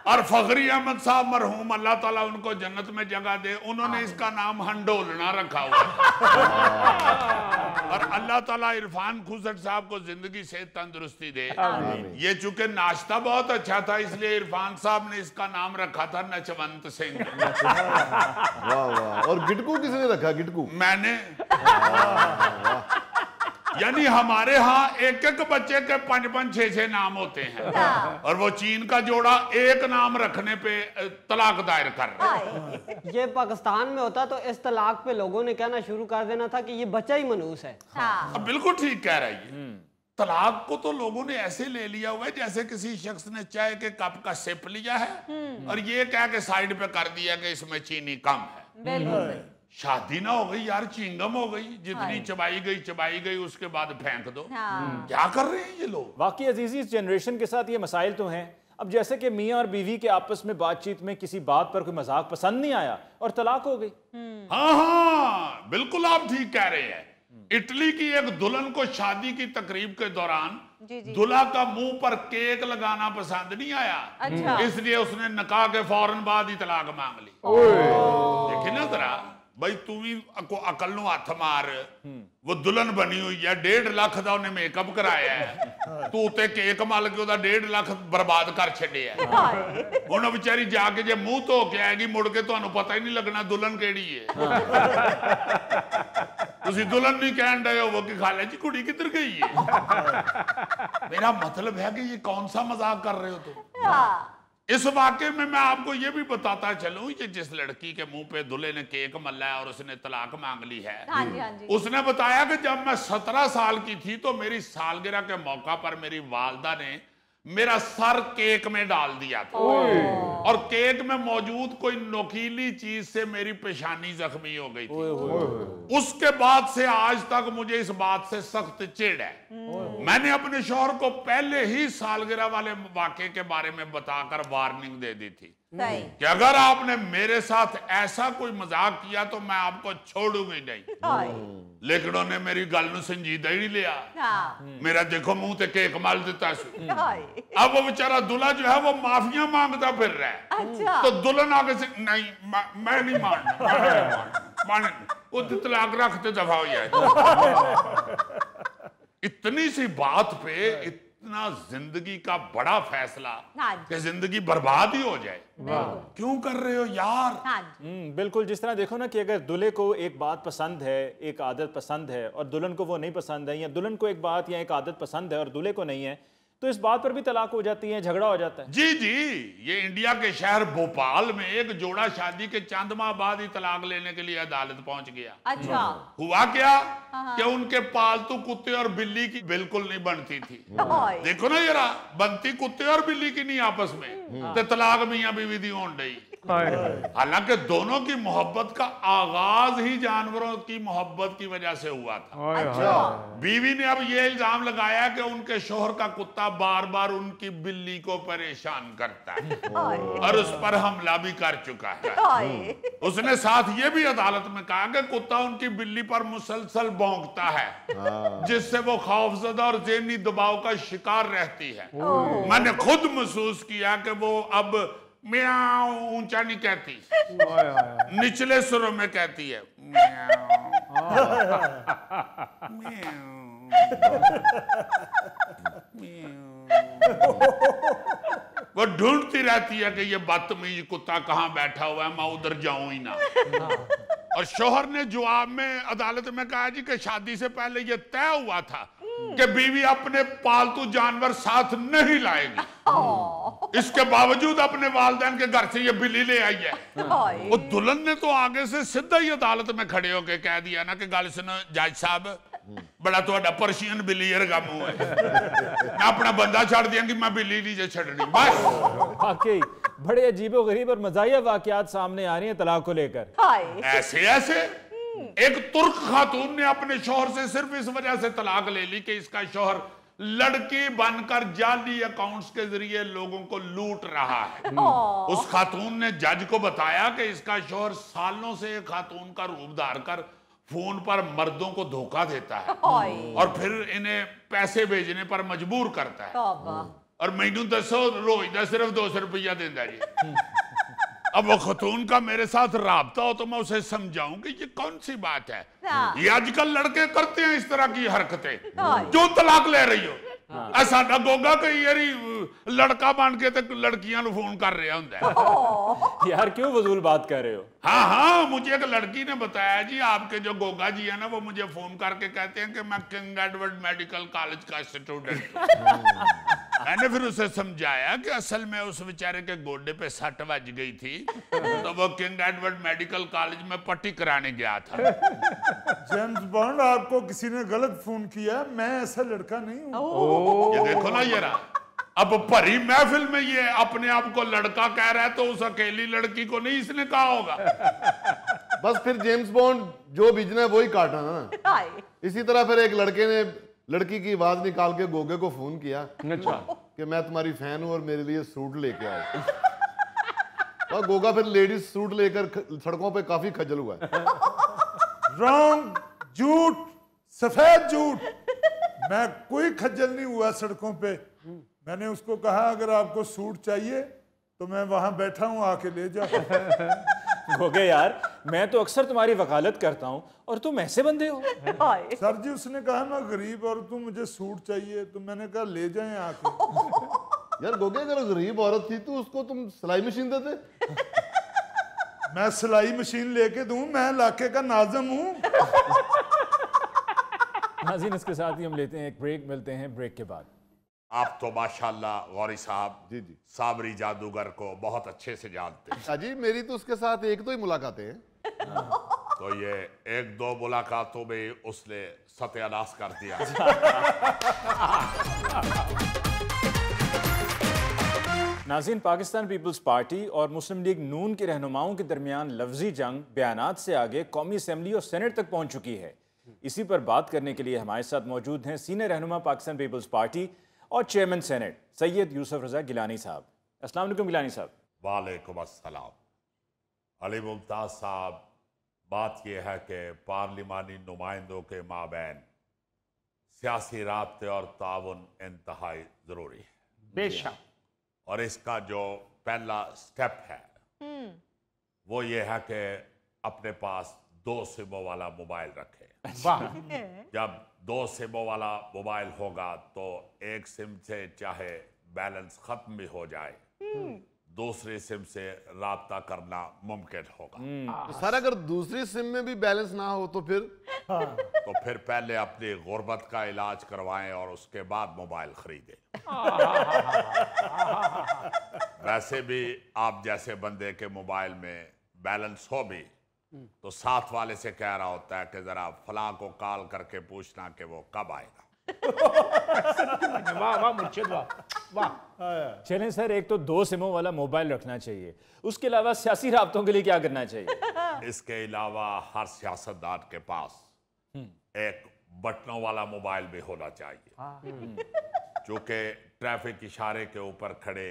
और फखरी अहमद साहब मरहूम, अल्लाह ताला उनको जन्नत में जगह दे, उन्होंने इसका नाम हंडोलना रखा हुआ। और अल्लाह ताला इरफान खुसट साहब को जिंदगी से तंदुरुस्ती दे। ये चूंकि नाश्ता बहुत अच्छा था इसलिए इरफान साहब ने इसका नाम रखा था नचवंत सिंह। वाह वाह। और गिटकू किसने रखा? गिटकू मैंने। यानी हमारे यहाँ एक बच्चे के 5-5, 6-6 नाम होते हैं, और वो चीन का जोड़ा एक नाम रखने पे तलाक दायर कर रहा है। ये पाकिस्तान में होता तो इस तलाक पे लोगों ने कहना शुरू कर देना था कि ये बच्चा ही मनूस है। अब बिल्कुल ठीक कह रही है। तलाक को तो लोगों ने ऐसे ले लिया हुआ है जैसे किसी शख्स ने चाय के कप का सिप लिया है और ये कह के साइड पे कर दिया कि इसमें चीनी कम है। शादी ना हो गई यार, चिंगम हो गई, जितनी चबाई गई उसके बाद फेंक दो। क्या कर रहे हैं ये लोग? वाकई अजीजी, इस जनरेशन के साथ ये मसाइल तो हैं। अब जैसे कि मियाँ और बीवी के आपस में बातचीत में किसी बात पर कोई मजाक पसंद नहीं आया और तलाक हो गई। हाँ, बिल्कुल आप ठीक कह रहे हैं। इटली की एक दुल्हन को शादी की तकरीब के दौरान दूल्हा का मुंह पर केक लगाना पसंद नहीं आया, इसलिए उसने निकाह के फौरन बाद ही तलाक मांग ली। देखिए ना जरा भाई, तू भी अकल नू हथ मार। वो दुल्हन बनी हुई है, 1.5 लाख का उन्हें मेकअप कराया है, तू उते केक मल के 1.5 लाख बर्बाद कर छड़िया। हुण बेचारी जाके जे मुंह धो के आएगी मुड़ के तुहानू पता ही नहीं लगना दुल्हन केड़ी है। तुसी दुल्हन नहीं कहन डे हो कि खाले जी कुड़ी किधर गई है। मेरा मतलब है कि ये कौन सा मजाक कर रहे हो तुम। इस वाकये में मैं आपको ये भी बताता चलूं कि जिस लड़की के मुंह पे दूल्हे ने केक मल्ला है और उसने तलाक मांग ली है, उसने बताया कि जब मैं 17 साल की थी तो मेरी सालगिरह के मौका पर मेरी वालदा ने मेरा सर केक में डाल दिया था और केक में मौजूद कोई नोकीली चीज से मेरी पेशानी जख्मी हो गई थी। उसके बाद से आज तक मुझे इस बात से सख्त चिढ़ है। मैंने अपने शौहर को पहले ही सालगिरह वाले वाकये के बारे में बताकर वार्निंग दे दी थी कि अगर आपने मेरे साथ ऐसा कोई मजाक किया तो मैं आपको छोड़ूंगी नहीं। लेकिन उन्होंने मेरी गल नूं संजीदा ही नहीं लिया। मेरा देखो मुंह ते केक मल दिता। अब वो बेचारा दूल्हा जो है वो माफिया मांगता फिर रहा है। तो दुल्हन आगे से नहीं, मैं नहीं मानना, वो तलाक रखते दफा हो जाए। इतनी सी बात पे इतना जिंदगी का बड़ा फैसला कि जिंदगी बर्बाद ही हो जाए, क्यों कर रहे हो यार? बिल्कुल। जिस तरह देखो ना कि अगर दूल्हे को एक बात पसंद है, एक आदत पसंद है और दुल्हन को वो नहीं पसंद है, या दुल्हन को एक बात या एक आदत पसंद है और दूल्हे को नहीं है, तो इस बात पर भी तलाक हो जाती है, झगड़ा हो जाता है। जी जी, ये इंडिया के शहर भोपाल में एक जोड़ा शादी के चंद माह बाद ही तलाक लेने के लिए अदालत पहुंच गया। अच्छा। हुआ क्या कि उनके पालतू कुत्ते और बिल्ली की बिल्कुल नहीं बनती थी। देखो ना जरा, बनती कुत्ते और बिल्ली की नहीं आपस में, तो तलाक मियां बीवी दी होन डई। हालांकि दोनों की मोहब्बत का आगाज ही जानवरों की मोहब्बत की वजह से हुआ था। अच्छा। बीवी ने अब ये इल्जाम लगाया कि उनके शोहर का कुत्ता बार बार उनकी बिल्ली को परेशान करता है और उस पर हमला भी कर चुका है। उसने साथ ये भी अदालत में कहा कि कुत्ता उनकी बिल्ली पर मुसलसल भौंकता है, जिससे वो खौफजदा और ज़हनी दबाव का शिकार रहती है। मैंने खुद महसूस किया कि वो अब म्याऊ ऊंचा नहीं कहती, निचले सुरों में कहती है वो ढूंढती रहती है कि ये बदतमीज कुत्ता कहाँ बैठा हुआ है, मैं उधर जाऊं ही ना। और शोहर ने जवाब में अदालत में कहा जी कि शादी से पहले ये तय हुआ था कि बीवी अपने पालतू जानवर साथ नहीं लाएगी। इसके बावजूद अपने वालिदैन के घर से ये बिल्ली ले आई है। वो दुल्हन ने तो आगे से सीधा ही अदालत में खड़े होके कह दिया ना कि गल सुनो जज साहब, बड़ा तो पर्शियन बिल्ली वर्गा मुंह है, मैं अपना बंदा छड़ दियांगी, मैं बिल्ली नहीं छड़नी बस। वाकई बड़े अजीबो गरीब और मजाहिया वाकयात सामने आ रही हैं तलाक को लेकर। ऐसे ऐसे एक तुर्क खातून ने अपने शौहर से सिर्फ इस वजह से तलाक ले ली कि इसका शौहर लड़की बनकर जाली अकाउंट्स के जरिए लोगों को लूट रहा है। उस खातून ने जज को बताया कि इसका शौहर सालों से एक खातून का रूप धार कर फोन पर मर्दों को धोखा देता है और फिर इन्हें पैसे भेजने पर मजबूर करता है। और मैनू दसो रोज का सिर्फ 200 रुपया देता जी। अब वो खतून का मेरे साथ राबता हो तो मैं उसे समझाऊं कि ये कौन सी बात है, ये आजकल लड़के करते हैं इस तरह की हरकतें, जो तलाक ले रही हो। ऐसा गोगा कई यारी लड़का बन के तो लड़कियां फोन कर रहा होंगे। यार क्यों फजूल बात कर रहे हो? हाँ हाँ, मुझे एक लड़की ने बताया जी, आपके जो गोगा जी है ना, वो मुझे फोन करके कहते हैं कि मैं किंग एडवर्ड मेडिकल कॉलेज का स्टूडेंट हूँ। मैंने फिर उसे समझाया कि असल में उस बेचारे के गोडे पे सट बज गई थी, तो वो किंग एडवर्ड मेडिकल कॉलेज में पट्टी कराने गया था। जेम्स बॉन्ड, आपको किसी ने गलत फोन किया, मैं ऐसा लड़का नहीं हूँ। ये देखो ना ये रहा, अब भरी महफिल में ये अपने आप को लड़का कह रहा है, तो उस अकेली लड़की को नहीं इसने कहा होगा। बस फिर जेम्स बॉन्ड जो बीजना है वही काटना ना। इसी तरह फिर एक लड़के ने लड़की की आवाज निकाल के गोगे को फोन किया कि मैं तुम्हारी फैन हूं और मेरे लिए सूट लेके आओ। और गोगा फिर लेडीज सूट लेकर सड़कों पे काफी खजल हुआ है। रॉन्ग, झूठ, सफेद झूठ। मैं कोई खज्जल नहीं हुआ सड़कों पे। मैंने उसको कहा अगर आपको सूट चाहिए तो मैं वहां बैठा हूं, आके ले जाओ। गोगे यार, मैं तो अक्सर तुम्हारी वकालत करता हूँ और तुम ऐसे बंदे हो। सर जी, उसने कहा मैं गरीब और तुम मुझे सूट चाहिए, तो मैंने कहा ले जाएं आके। यार गोगे, अगर गरीब औरत थी तो उसको तुम सिलाई मशीन देते। मैं सिलाई मशीन लेके दूं? मैं इलाके का नाज़िम हूं। नाज़रीन, इसके साथ ही हम लेते हैं एक ब्रेक, मिलते हैं ब्रेक के बाद। आप तो माशाल्लाह गौरी साहब जी साबरी जादूगर को बहुत अच्छे से जानते हैं। जी, मेरी तो उसके साथ एक तो ही मुलाकातें हैं। तो ये एक दो मुलाकातों में उसने सत्यानाश कर दिया। नाज़रीन, पाकिस्तान पीपल्स पार्टी और मुस्लिम लीग नून के रहनुमाओं के दरमियान लफ्जी जंग बयानात से आगे कौमी असम्बली और सेनेट तक पहुंच चुकी है। इसी पर बात करने के लिए हमारे साथ मौजूद हैं सीनियर रहनुमा पाकिस्तान पीपल्स पार्टी और चेयरमैन सेनेट सैयद यूसुफ रज़ा गिलानी साहब। अस्सलाम वालेकुम गिलानी साहब। वालेकुम अस्सलाम। अली मुमताज़ साहब, बात यह है कि पार्लिमानी नुमाइंदों के माबैन सियासी राब्ते और ताउन इंतहाई ज़रूरी है। बेशक। और इसका जो पहला स्टेप है वो ये है कि अपने पास 2 सिमों वाला मोबाइल रखे। जब 2 सिमों वाला मोबाइल होगा तो एक सिम से चाहे बैलेंस खत्म भी हो जाए, दूसरी सिम से राब्ता करना मुमकिन होगा। तो सर, अगर दूसरी सिम में भी बैलेंस ना हो तो फिर? तो तो फिर पहले अपनी गुर्बत का इलाज करवाएं और उसके बाद मोबाइल खरीदें। वैसे भी आप जैसे बंदे के मोबाइल में बैलेंस हो भी तो साथ वाले से कह रहा होता है कि जरा फलां को कॉल करके पूछना कि वो कब आएगा। वाह वाह मुर्शिद वाह वाह। चलें सर, एक तो 2 सिमों वाला मोबाइल रखना चाहिए, उसके अलावा सियासी राब्तों के लिए क्या करना चाहिए? इसके अलावा हर सियासतदान के पास एक बटनों वाला मोबाइल भी होना चाहिए, क्योंकि ट्रैफिक इशारे के ऊपर खड़े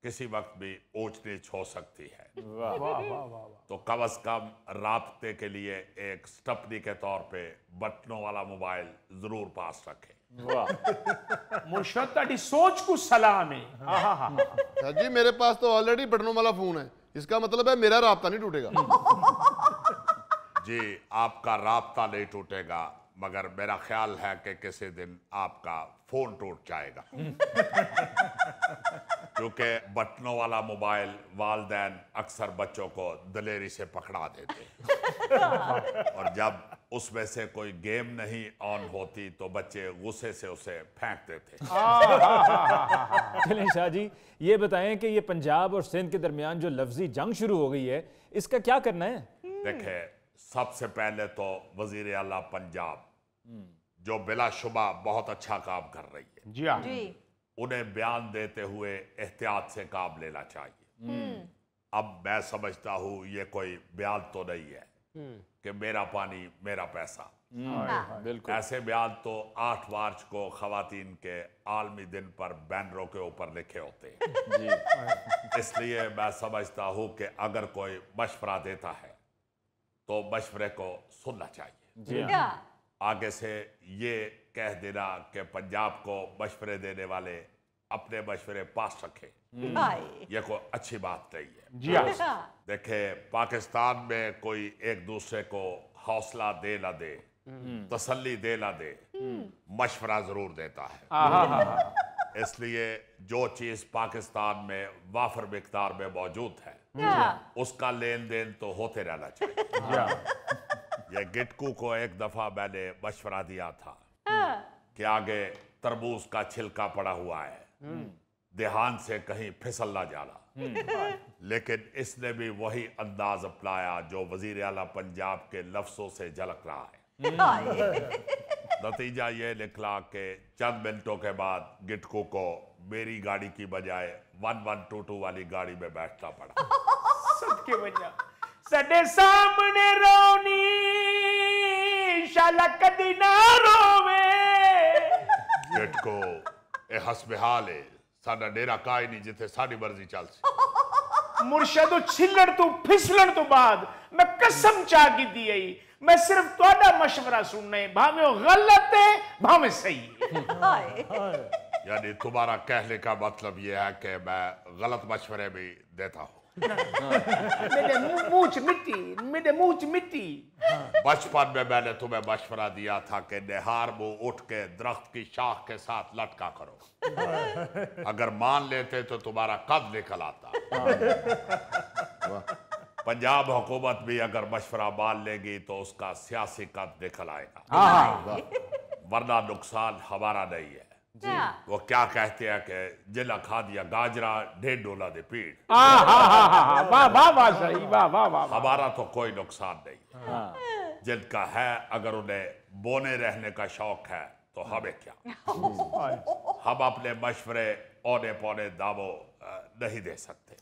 किसी वक्त भी ऊंच नीच हो सकती है। वाह वाह वाह। तो कम से कम राब्ते के लिए एक स्टपनी के तौर पे बटनों वाला मोबाइल जरूर पास रखें। मुर्शिद ताड़ी सोच को सलाम है। शाह जी मेरे पास तो ऑलरेडी बटनों वाला फोन है, इसका मतलब है मेरा राब्ता नहीं टूटेगा। जी आपका राब्ता नहीं टूटेगा, मगर मेरा ख्याल है कि किसी दिन आपका फोन टूट जाएगा, क्योंकि बटनों वाला मोबाइल वालिदैन अक्सर बच्चों को दलेरी से पकड़ा देते हैं और जब उसमें से कोई गेम नहीं ऑन होती तो बच्चे गुस्से से उसे फेंक देते। चलें शाह जी, ये बताएं कि ये पंजाब और सिंध के दरमियान जो लफ्जी जंग शुरू हो गई है, इसका क्या करना है? देखे, सबसे पहले तो वजीर आला पंजाब जो बिलाशुबा बहुत अच्छा काम कर रही है, जी हाँ, उन्हें बयान देते हुए एहतियात से काम लेना चाहिए। अब मैं समझता हूँ ये कोई बयान तो नहीं है कि मेरा पानी मेरा पैसा। बिल्कुल ऐसे बयान तो 8 मार्च को खवातीन के आलमी दिन पर बैनरों के ऊपर लिखे होते हैं। इसलिए मैं समझता हूँ कि अगर कोई मशवरा देता है तो मशवरे को सुनना चाहिए। आगे से ये कह देना कि पंजाब को मशवरे देने वाले अपने मशवरे पास रखें, ये कोई अच्छी बात नहीं है। जी हाँ। देखे, पाकिस्तान में कोई एक दूसरे को हौसला दे ना दे, तसल्ली दे ना दे, मशवरा जरूर देता है। इसलिए जो चीज पाकिस्तान में वाफर मिकदार में मौजूद है उसका लेन देन तो होते रहना चाहिए। ये गिटकू को एक दफा मैंने मशवरा दिया था कि आगे तरबूज का छिलका पड़ा हुआ है, ध्यान से कहीं फिसल ना जाना, लेकिन इसने भी वही अंदाज अपनाया जो वजीर आला पंजाब के लफ्जों से झलक रहा है। नतीजा ये निकला कि चंद मिनटों के बाद गिटकू को मेरी गाड़ी की बजाय 1122 वाली गाड़ी में बैठना पड़ा। सबके वजह सडे सामने रोनी शाला कदी ना रोवे। गिटकू ए हसबेहाल है, साडा डेरा काई नहीं जिथे साडी मर्जी चल सी। मुर्शद छिल्लण तो फिसलण तो बाद मैं कसम चाह की दी आई, मैं सिर्फ ਤੁਹਾਡਾ मशवरा सुनना है, भावे वो गलत है भावे सही है। यानी तुम्हारा कहने का मतलब यह है कि मैं गलत मशवरे भी देता हूँ। मेरे मुंह च मिट्टी। बचपन में मैंने तुम्हें मशवरा दिया था कि निहार मुंह उठ के दरख्त की शाख के साथ लटका करो, अगर मान लेते तो तुम्हारा कद निकल आता। पंजाब हुकूमत भी अगर मशवरा मान लेगी तो उसका सियासी कद निकल आएगा, वरना नुकसान हमारा नहीं है। वो क्या कहते हैं कि जिला खा दिया गाजरा $1.5 दे पीड़। वाह वाह वाह सही, वाह वाह वाह। हमारा तो कोई नुकसान नहीं, जिनका है अगर उन्हें बोने रहने का शौक है तो हमें क्या। हम अपने मशवरे औने पौने दावों नहीं दे सकते।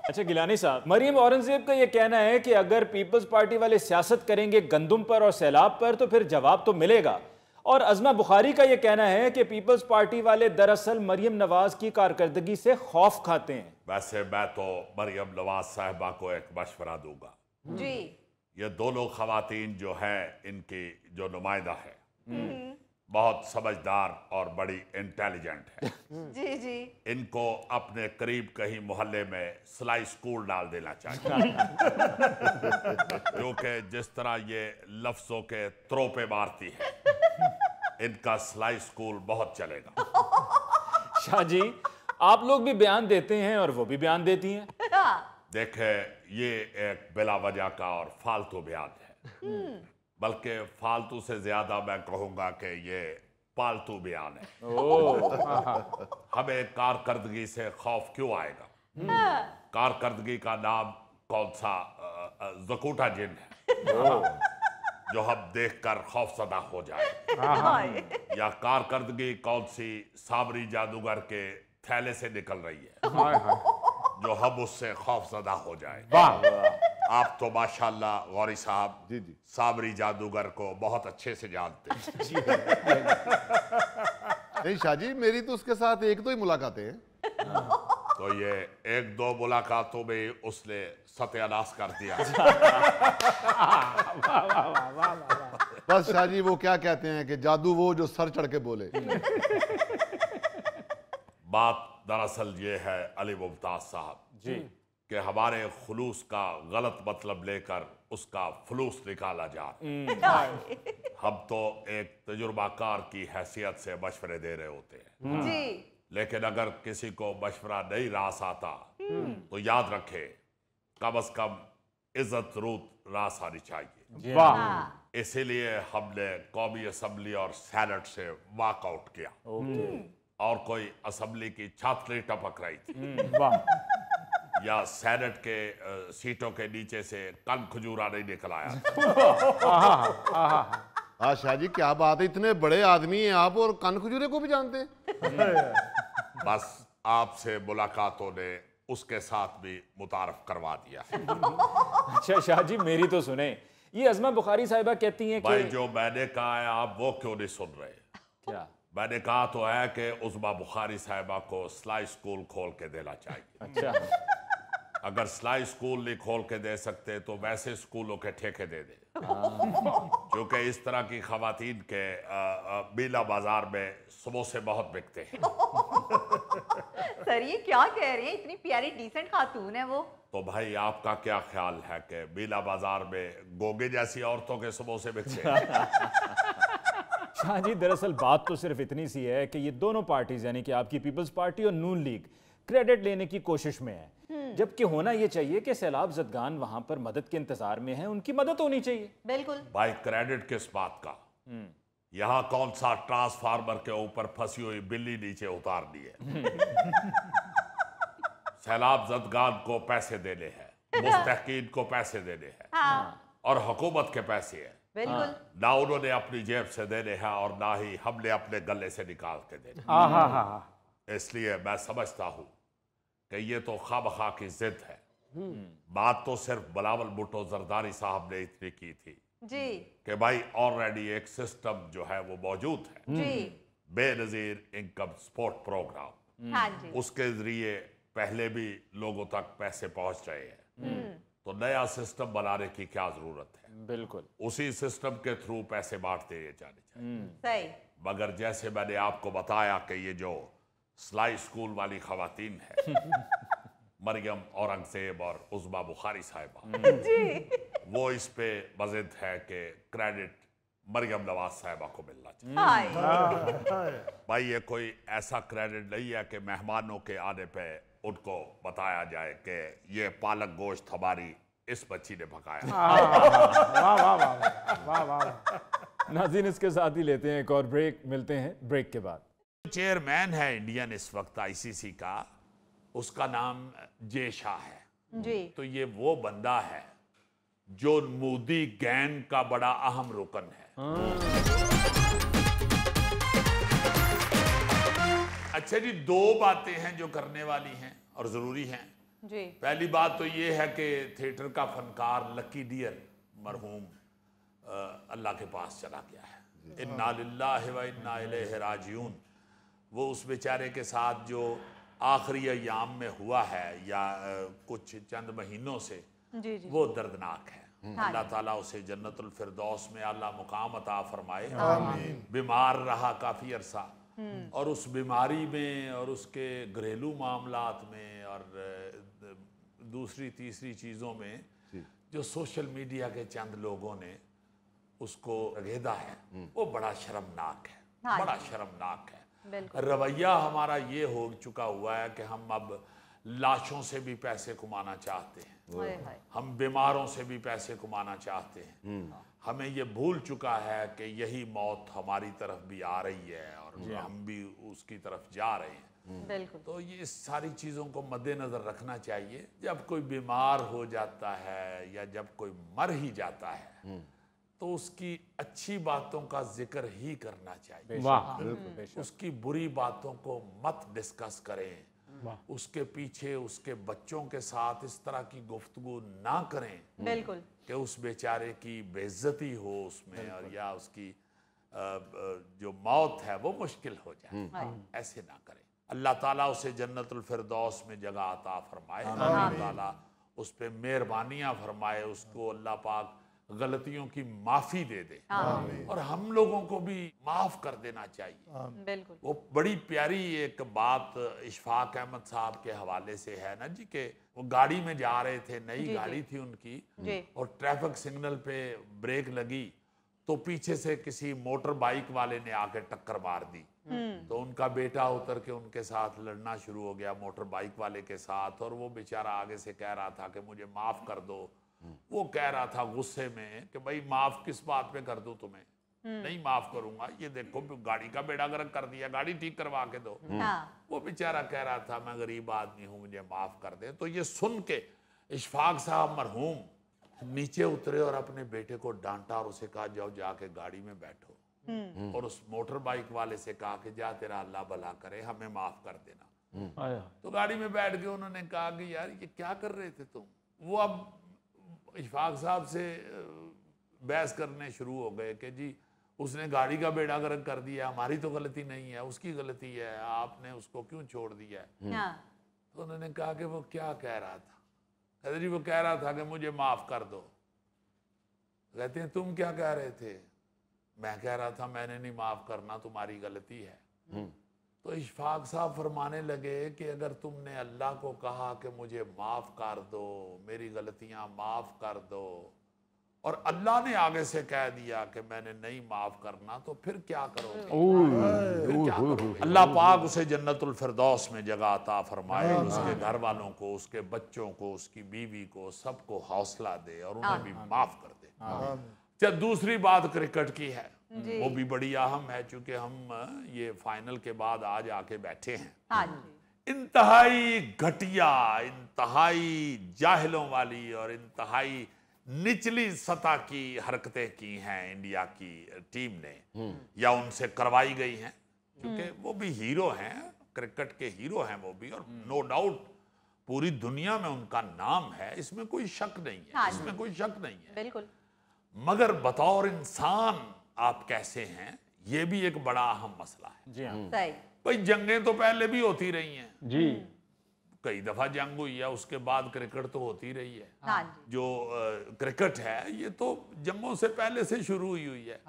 अच्छा गिलानी साहब, मरियम औरंगजेब का ये कहना है कि अगर पीपल्स पार्टी वाले सियासत करेंगे गंदुम पर और सैलाब पर तो फिर जवाब तो मिलेगा, और अज़मा बुखारी का ये कहना है कि पीपल्स पार्टी वाले दरअसल मरियम नवाज की कारकर्दगी से खौफ खाते हैं। वैसे मैं तो मरियम नवाज साहिबा को एक मशवरा दूंगा जी। ये दोनों खवातीन जो हैं, इनकी जो नुमाइंदा है बहुत समझदार और बड़ी इंटेलिजेंट है। जी जी। इनको अपने करीब कहीं मोहल्ले में सिलाई स्कूल डाल देना चाहिए, क्योंकि जिस तरह ये लफ्जों के त्रोपे मारती है, इनका सिलाई स्कूल बहुत चलेगा। शाह जी, आप लोग भी बयान देते हैं और वो भी बयान देती हैं। देखे, ये एक बिला वजह का और फालतू बयान है। बल्कि फालतू से ज्यादा मैं कहूंगा कि ये पालतू बयान है। हमें कारकर्दगी से खौफ क्यों आएगा? कारकर्दगी का नाम कौन सा ज़कूटा जिन है जो हम देखकर खौफजदा हो जाए, या कारकर्दगी कौन सी साबरी जादूगर के थैले से निकल रही है जो हम उससे खौफजदा हो जाए। आप तो माशाल्लाह गौरी साहब जी साबरी जादूगर को बहुत अच्छे से जानते हैं। नहीं शाहजी, मेरी तो उसके साथ एक दो ही मुलाकातें हैं। तो ये एक दो मुलाकातों में उसने सत्यानाश कर दिया। बस शाहजी, वो क्या कहते हैं कि जादू वो जो सर चढ़ के बोले। बात दरअसल ये है अली मुमताज साहब जी कि हमारे खुलूस का गलत मतलब लेकर उसका फलूस निकाला जा रहा है। हम तो एक तजुर्बाकार की हैसियत से मशवरे दे रहे होते हैं जी। लेकिन अगर किसी को मशवरा नहीं रास आता तो याद रखे कम से कम इज्जत रूत रास आनी चाहिए। वाह। इसीलिए हमने कौमी असम्बली और सेनेट से वॉकआउट किया और कोई असम्बली की छत नहीं टपक रही थी या सेनेट के सीटों के नीचे से कन खजूरा नहीं निकल आया। हाँ शाहजी, क्या बात है, इतने बड़े आदमी हैं आप और कान खजूरे को भी जानते हैं। बस आपसे मुलाकातों ने उसके साथ भी मुतारफ करवा दिया। अच्छा शाह जी, मेरी तो सुने। ये अज़मा बुखारी साहिबा कहती हैं भाई कि जो मैंने कहा है आप वो क्यों नहीं सुन रहे? क्या? मैंने कहा तो है कि उज़मा बुखारी साहिबा को सिलाई स्कूल खोल के देना चाहिए। अच्छा, अगर सिलाई स्कूल नहीं खोल के दे सकते तो वैसे स्कूलों के ठेके दे दे, क्योंकि इस तरह की खवातीन के बीला बाजार में समोसे बहुत बिकते हैं। सर ये क्या कह रहे हैं, इतनी प्यारी डिसेंट खातून है वो। तो भाई आपका क्या ख्याल है कि बीला बाजार में गोगे जैसी औरतों के समोसे बिकते हैं? शाह जी दरअसल बात तो सिर्फ इतनी सी है कि ये दोनों पार्टीज यानी कि आपकी पीपल्स पार्टी और नून लीग क्रेडिट लेने की कोशिश में है, जबकि होना ये चाहिए कि सैलाब जदगान वहां पर मदद के इंतजार में है, उनकी मदद होनी चाहिए। बिल्कुल। भाई क्रेडिट किस बात का? यहाँ कौन सा ट्रांसफार्मर के ऊपर फंसी हुई बिल्ली नीचे उतारनी है? सैलाब जदगान को पैसे देने हैं, मुस्तहकीन को पैसे देने हैं, हाँ। और हुकूमत के पैसे हैं। बिल्कुल। ना उन्होंने अपनी जेब से देने हैं और ना ही हमने अपने गले से निकाल के देने। इसलिए मैं समझता हूं कि ये तो खामखा की जिद है। बात तो सिर्फ बिलावल भुट्टो जरदारी साहब ने इतनी की थी जी कि भाई ऑलरेडी एक सिस्टम जो है वो मौजूद है जी। Benazir income support programme. हाँ जी। उसके जरिए पहले भी लोगों तक पैसे पहुंच रहे हैं, तो नया सिस्टम बनाने की क्या जरूरत है? बिल्कुल, उसी सिस्टम के थ्रू पैसे बांटते जाने चाहिए। सही। मगर जैसे मैंने आपको बताया कि ये जो सिलाई स्कूल वाली खवातीन है मरियम औरंगजेब और उज़मा बुखारी साहिबा जी। वो इस पे मजिद है कि क्रेडिट मरियम नवाज साहिबा को मिलना चाहिए। हाय। भाई ये कोई ऐसा क्रेडिट नहीं है कि मेहमानों के आने पे उनको बताया जाए कि ये पालक गोश्त हमारी इस बच्ची ने पकाया। नाज़रीन इसके साथ ही लेते हैं एक और ब्रेक, मिलते हैं ब्रेक के बाद। चेयरमैन है इंडियन इस वक्त आईसीसी का, उसका नाम जे शाह है जी। तो ये वो बंदा है जो मोदी गैंग का बड़ा अहम रुकन है। अच्छा जी, दो बातें हैं जो करने वाली हैं और जरूरी हैं जी। पहली बात तो ये है कि थिएटर का फनकार लकी डियर मरहूम अल्लाह के पास चला गया है। इन्ना लिल्लाहि व इन्ना इलैहि राजिऊन। वो उस बेचारे के साथ जो आखिरी अयाम में हुआ है या कुछ चंद महीनों से जी जी। वो दर्दनाक है। हाँ। अल्लाह ताला उसे जन्नतुल फिरदौस में आला मुकाम अता फरमाए। बीमार रहा काफ़ी अरसा और उस बीमारी में और उसके घरेलू मामलात में और दूसरी तीसरी चीज़ों में जो सोशल मीडिया के चंद लोगों ने उसको रगेदा है वो बड़ा शर्मनाक है। हाँ। बड़ा शर्मनाक है। बिल्कुल। रवैया हमारा ये हो चुका हुआ है कि हम अब लाशों से भी पैसे कमाना चाहते हैं, हाय हाय। हम बीमारों से भी पैसे कमाना चाहते हैं। हमें ये भूल चुका है कि यही मौत हमारी तरफ भी आ रही है और हम भी उसकी तरफ जा रहे हैं। बिल्कुल। तो ये सारी चीज़ों को मद्देनज़र रखना चाहिए। जब कोई बीमार हो जाता है या जब कोई मर ही जाता है तो उसकी अच्छी बातों का जिक्र ही करना चाहिए। वाह, उसकी बुरी बातों को मत डिस्कस करें, उसके पीछे उसके बच्चों के साथ इस तरह की गुफ्तगू ना करें बिल्कुल। कि उस बेचारे की बेइज्जती हो उसमें और या उसकी जो मौत है वो मुश्किल हो जाए। ऐसे ना करें। अल्लाह ताला उसे जन्नतुल फिरदौस में जगह अता फरमाए, अल्लाह ताला उस पे मेहरबानियां फरमाए, उसको अल्लाह पाक गलतियों की माफ़ी दे दे और हम लोगों को भी माफ़ कर देना चाहिए। बिल्कुल। वो बड़ी प्यारी एक बात इशफाक अहमद साहब के हवाले से है ना जी, कि वो गाड़ी में जा रहे थे, नई गाड़ी थी उनकी, और ट्रैफिक सिग्नल पे ब्रेक लगी तो पीछे से किसी मोटर बाइक वाले ने आके टक्कर मार दी। तो उनका बेटा उतर के उनके साथ लड़ना शुरू हो गया मोटर बाइक वाले के साथ, और वो बेचारा आगे से कह रहा था कि मुझे माफ़ कर दो। वो कह रहा था गुस्से में कि भाई माफ़ किस बात पे कर दूं तुम्हें, नहीं माफ़ करूंगा, ये देखो गाड़ी का बेड़ा गर्क कर दिया, गाड़ी ठीक करवा के दो। वो बेचारा कह रहा था मैं गरीब आदमी हूँ, मुझे माफ़ कर दे। तो ये सुन के इशफाक साहब मरहूम नीचे उतरे और अपने बेटे को डांटा और उसे कहा जाओ जाके गाड़ी में बैठो, और उस मोटर बाइक वाले से कहा कि जा तेरा अल्लाह भला करे, हमें माफ़ कर देना। तो गाड़ी में बैठ के उन्होंने कहा कि यार ये क्या कर रहे थे तुम। वो अब इशफाक साहब से बहस करने शुरू हो गए कि जी उसने गाड़ी का बेड़ा गर्क कर दिया, हमारी तो गलती नहीं है, उसकी गलती है, आपने उसको क्यों छोड़ दिया है। तो उन्होंने कहा कि वो क्या कह रहा था। कहते जी वो कह रहा था कि मुझे माफ़ कर दो। कहते हैं तुम क्या कह रहे थे। मैं कह रहा था मैंने नहीं माफ़ करना, तुम्हारी गलती है। तो इशफाक साहब फरमाने लगे कि अगर तुमने अल्लाह को कहा कि मुझे माफ़ कर दो, मेरी गलतियां माफ़ कर दो, और अल्लाह ने आगे से कह दिया कि मैंने नहीं माफ़ करना, तो फिर क्या करोगे। फिर क्या करोगे। अल्लाह पाक उसे जन्नतुल फिरदौस में जगह अता फरमाए, उसके घर वालों को, उसके बच्चों को, उसकी बीवी को, सबको हौसला दे और उन्हें भी माफ़ कर दे। जब दूसरी बात क्रिकेट की है, वो भी बड़ी अहम है, चूंकि हम ये फाइनल के बाद आज आके बैठे हैं। इंतहाई घटिया, इंतहाई जाहिलों वाली और इंतहाई निचली सतह की हरकतें की हैं इंडिया की टीम ने, या उनसे करवाई गई हैं, क्योंकि वो भी हीरो हैं, क्रिकेट के हीरो हैं वो भी, और नो डाउट पूरी दुनिया में उनका नाम है, इसमें कोई शक नहीं है, इसमें कोई शक नहीं है। बिल्कुल। मगर बतौर इंसान आप कैसे हैं, ये भी एक बड़ा अहम मसला है। जी हाँ। सही। भाई जंगें तो पहले भी होती रही हैं जी, कई दफा जंग हुई है, उसके बाद क्रिकेट तो होती रही है। हाँ जी। जो क्रिकेट है ये तो जंगों से पहले से शुरू हुई है,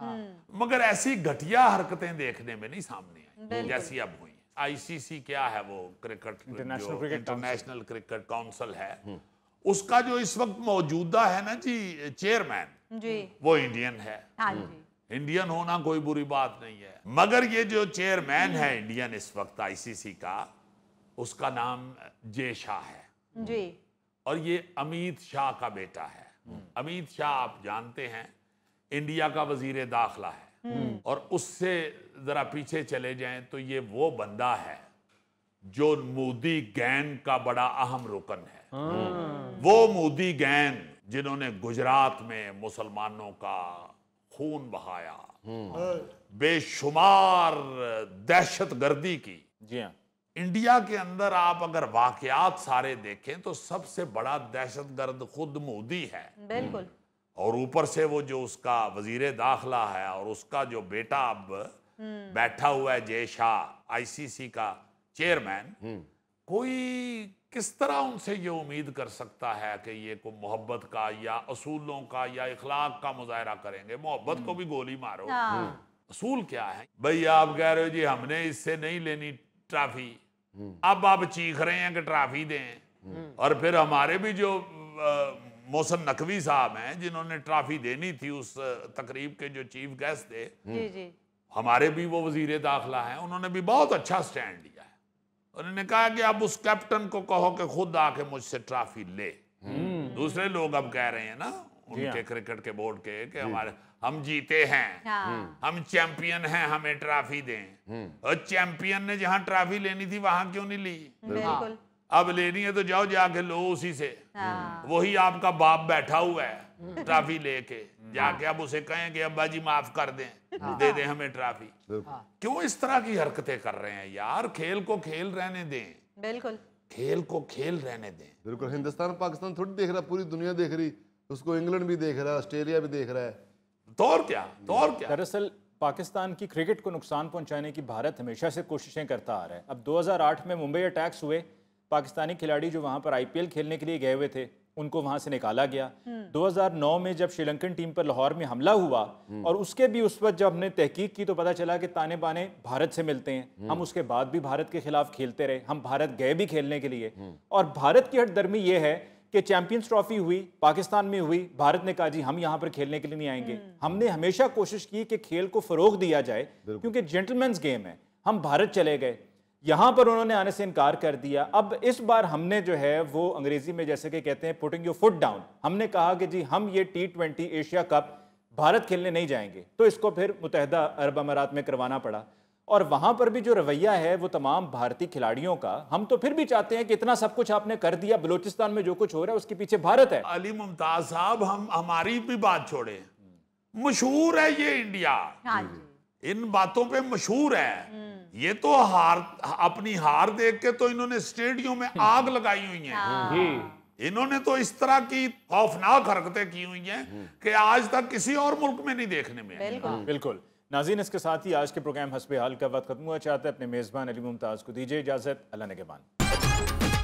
मगर ऐसी घटिया हरकतें देखने में नहीं सामने आई जैसी अब हुई। आईसीसी क्या है, वो क्रिकेट इंटरनेशनल क्रिकेट काउंसिल है, उसका जो इस वक्त मौजूदा है ना जी चेयरमैन जी, वो इंडियन है। हाँ जी। इंडियन होना कोई बुरी बात नहीं है, मगर ये जो चेयरमैन है इंडियन इस वक्त आईसीसी का, उसका नाम जय शाह है जी, और ये अमित शाह का बेटा है। अमित शाह आप जानते हैं इंडिया का वजीर दाखिला है, और उससे जरा पीछे चले जाएं तो ये वो बंदा है जो मोदी गैंग का बड़ा अहम रुकन है। वो मोदी गैंग जिन्होंने गुजरात में मुसलमानों का खून बहाया, बेशुमार दहशत गर्दी की। जी हाँ। इंडिया के अंदर आप अगर वाकयात सारे देखें तो सबसे बड़ा दहशतगर्द खुद मोदी है। बिल्कुल। और ऊपर से वो जो उसका वजीर दाखिला है और उसका जो बेटा अब बैठा हुआ है जय शाह आईसीसी का चेयरमैन, कोई किस तरह उनसे ये उम्मीद कर सकता है कि ये कोई मोहब्बत का या असूलों का या इखलाक का मुजाहरा करेंगे। मोहब्बत को भी गोली मारो, असूल क्या है भाई। आप कह रहे हो जी हमने इससे नहीं लेनी ट्रॉफी, अब आप चीख रहे हैं कि ट्रॉफी दें, और फिर हमारे भी जो मोहसिन नकवी साहब हैं जिन्होंने ट्रॉफी देनी थी उस तकरीब के जो चीफ गेस्ट थे, जी जी, हमारे भी वो वजीर दाखिला हैं, उन्होंने भी बहुत अच्छा स्टैंड लिया है। उन्होंने कहा कि अब उस कैप्टन को कहो कि खुद आके मुझसे ट्रॉफी ले। दूसरे लोग अब कह रहे हैं ना उनके क्रिकेट के बोर्ड के कि हमारे हम जीते हैं, हम चैंपियन हैं, हमें ट्रॉफी दें। और चैंपियन ने जहां ट्रॉफी लेनी थी वहां क्यों नहीं ली? बिल्कुल। अब लेनी है तो जाओ जाके लो उसी से। वही आपका बाप बैठा हुआ है ट्रॉफी लेके, जाके अब उसे कहें कि अब्बा जी माफ कर दें, दे दें हमें ट्रॉफी। क्यों इस तरह की हरकतें कर रहे हैं यार? खेल को खेल रहने दें, बिल्कुल खेल को खेल रहने दें। बिल्कुल। हिंदुस्तान पाकिस्तान थोड़ी देख रहा, पूरी दुनिया देख रही, उसको इंग्लैंड भी देख रहा है, ऑस्ट्रेलिया भी देख रहा है। तो और क्या, तो और क्या। दरअसल पाकिस्तान की क्रिकेट को नुकसान पहुंचाने की भारत हमेशा से कोशिशें करता आ रहा है। अब 2008 में मुंबई अटैक्स हुए, पाकिस्तानी खिलाड़ी जो वहां पर आईपीएल खेलने के लिए गए हुए थे उनको वहां से निकाला गया। 2009 में जब श्रीलंकन टीम पर लाहौर में हमला हुआ और उसके भी उस वक्त जब हमने तहकीक की तो पता चला कि ताने बाने भारत से मिलते हैं। हम उसके बाद भी भारत के खिलाफ खेलते रहे, हम भारत गए भी खेलने के लिए। और भारत की हटदर्मी ये है कि चैंपियंस ट्रॉफी हुई, पाकिस्तान में हुई, भारत ने कहा जी हम यहाँ पर खेलने के लिए नहीं आएंगे। हमने हमेशा कोशिश की कि खेल को फरोग दिया जाए क्योंकि जेंटलमैन्स गेम है। हम भारत चले गए, यहाँ पर उन्होंने आने से इनकार कर दिया। अब इस बार हमने जो है वो अंग्रेजी में जैसे कि कहते हैं पुटिंग योर फुट डाउन, हमने कहा कि जी हम ये T20 एशिया कप भारत खेलने नहीं जाएंगे। तो इसको फिर मुत्तहिदा अरब अमारात में करवाना पड़ा। और वहां पर भी जो रवैया है वो तमाम भारतीय खिलाड़ियों का, हम तो फिर भी चाहते हैं कि इतना सब कुछ आपने कर दिया, बलूचिस्तान में जो कुछ हो रहा है उसके पीछे भारत है। अली मुमताज साहब, हम हमारी भी बात छोड़े, मशहूर है ये इंडिया, इन बातों पे मशहूर है। ये तो अपनी हार देख के तो इन्होंने स्टेडियम में आग लगाई हुई है। इन्होंने तो इस तरह की खौफनाक हरकतें की हुई हैं कि आज तक किसी और मुल्क में नहीं देखने में। बिल्कुल। नाज़रीन, इसके साथ ही आज के प्रोग्राम हस्बे हाल का वक्त खत्म हुआ। चाहते हैं अपने मेज़बान अली मुमताज़ को दीजिए इजाज़त। अल्लाह ने के बाद।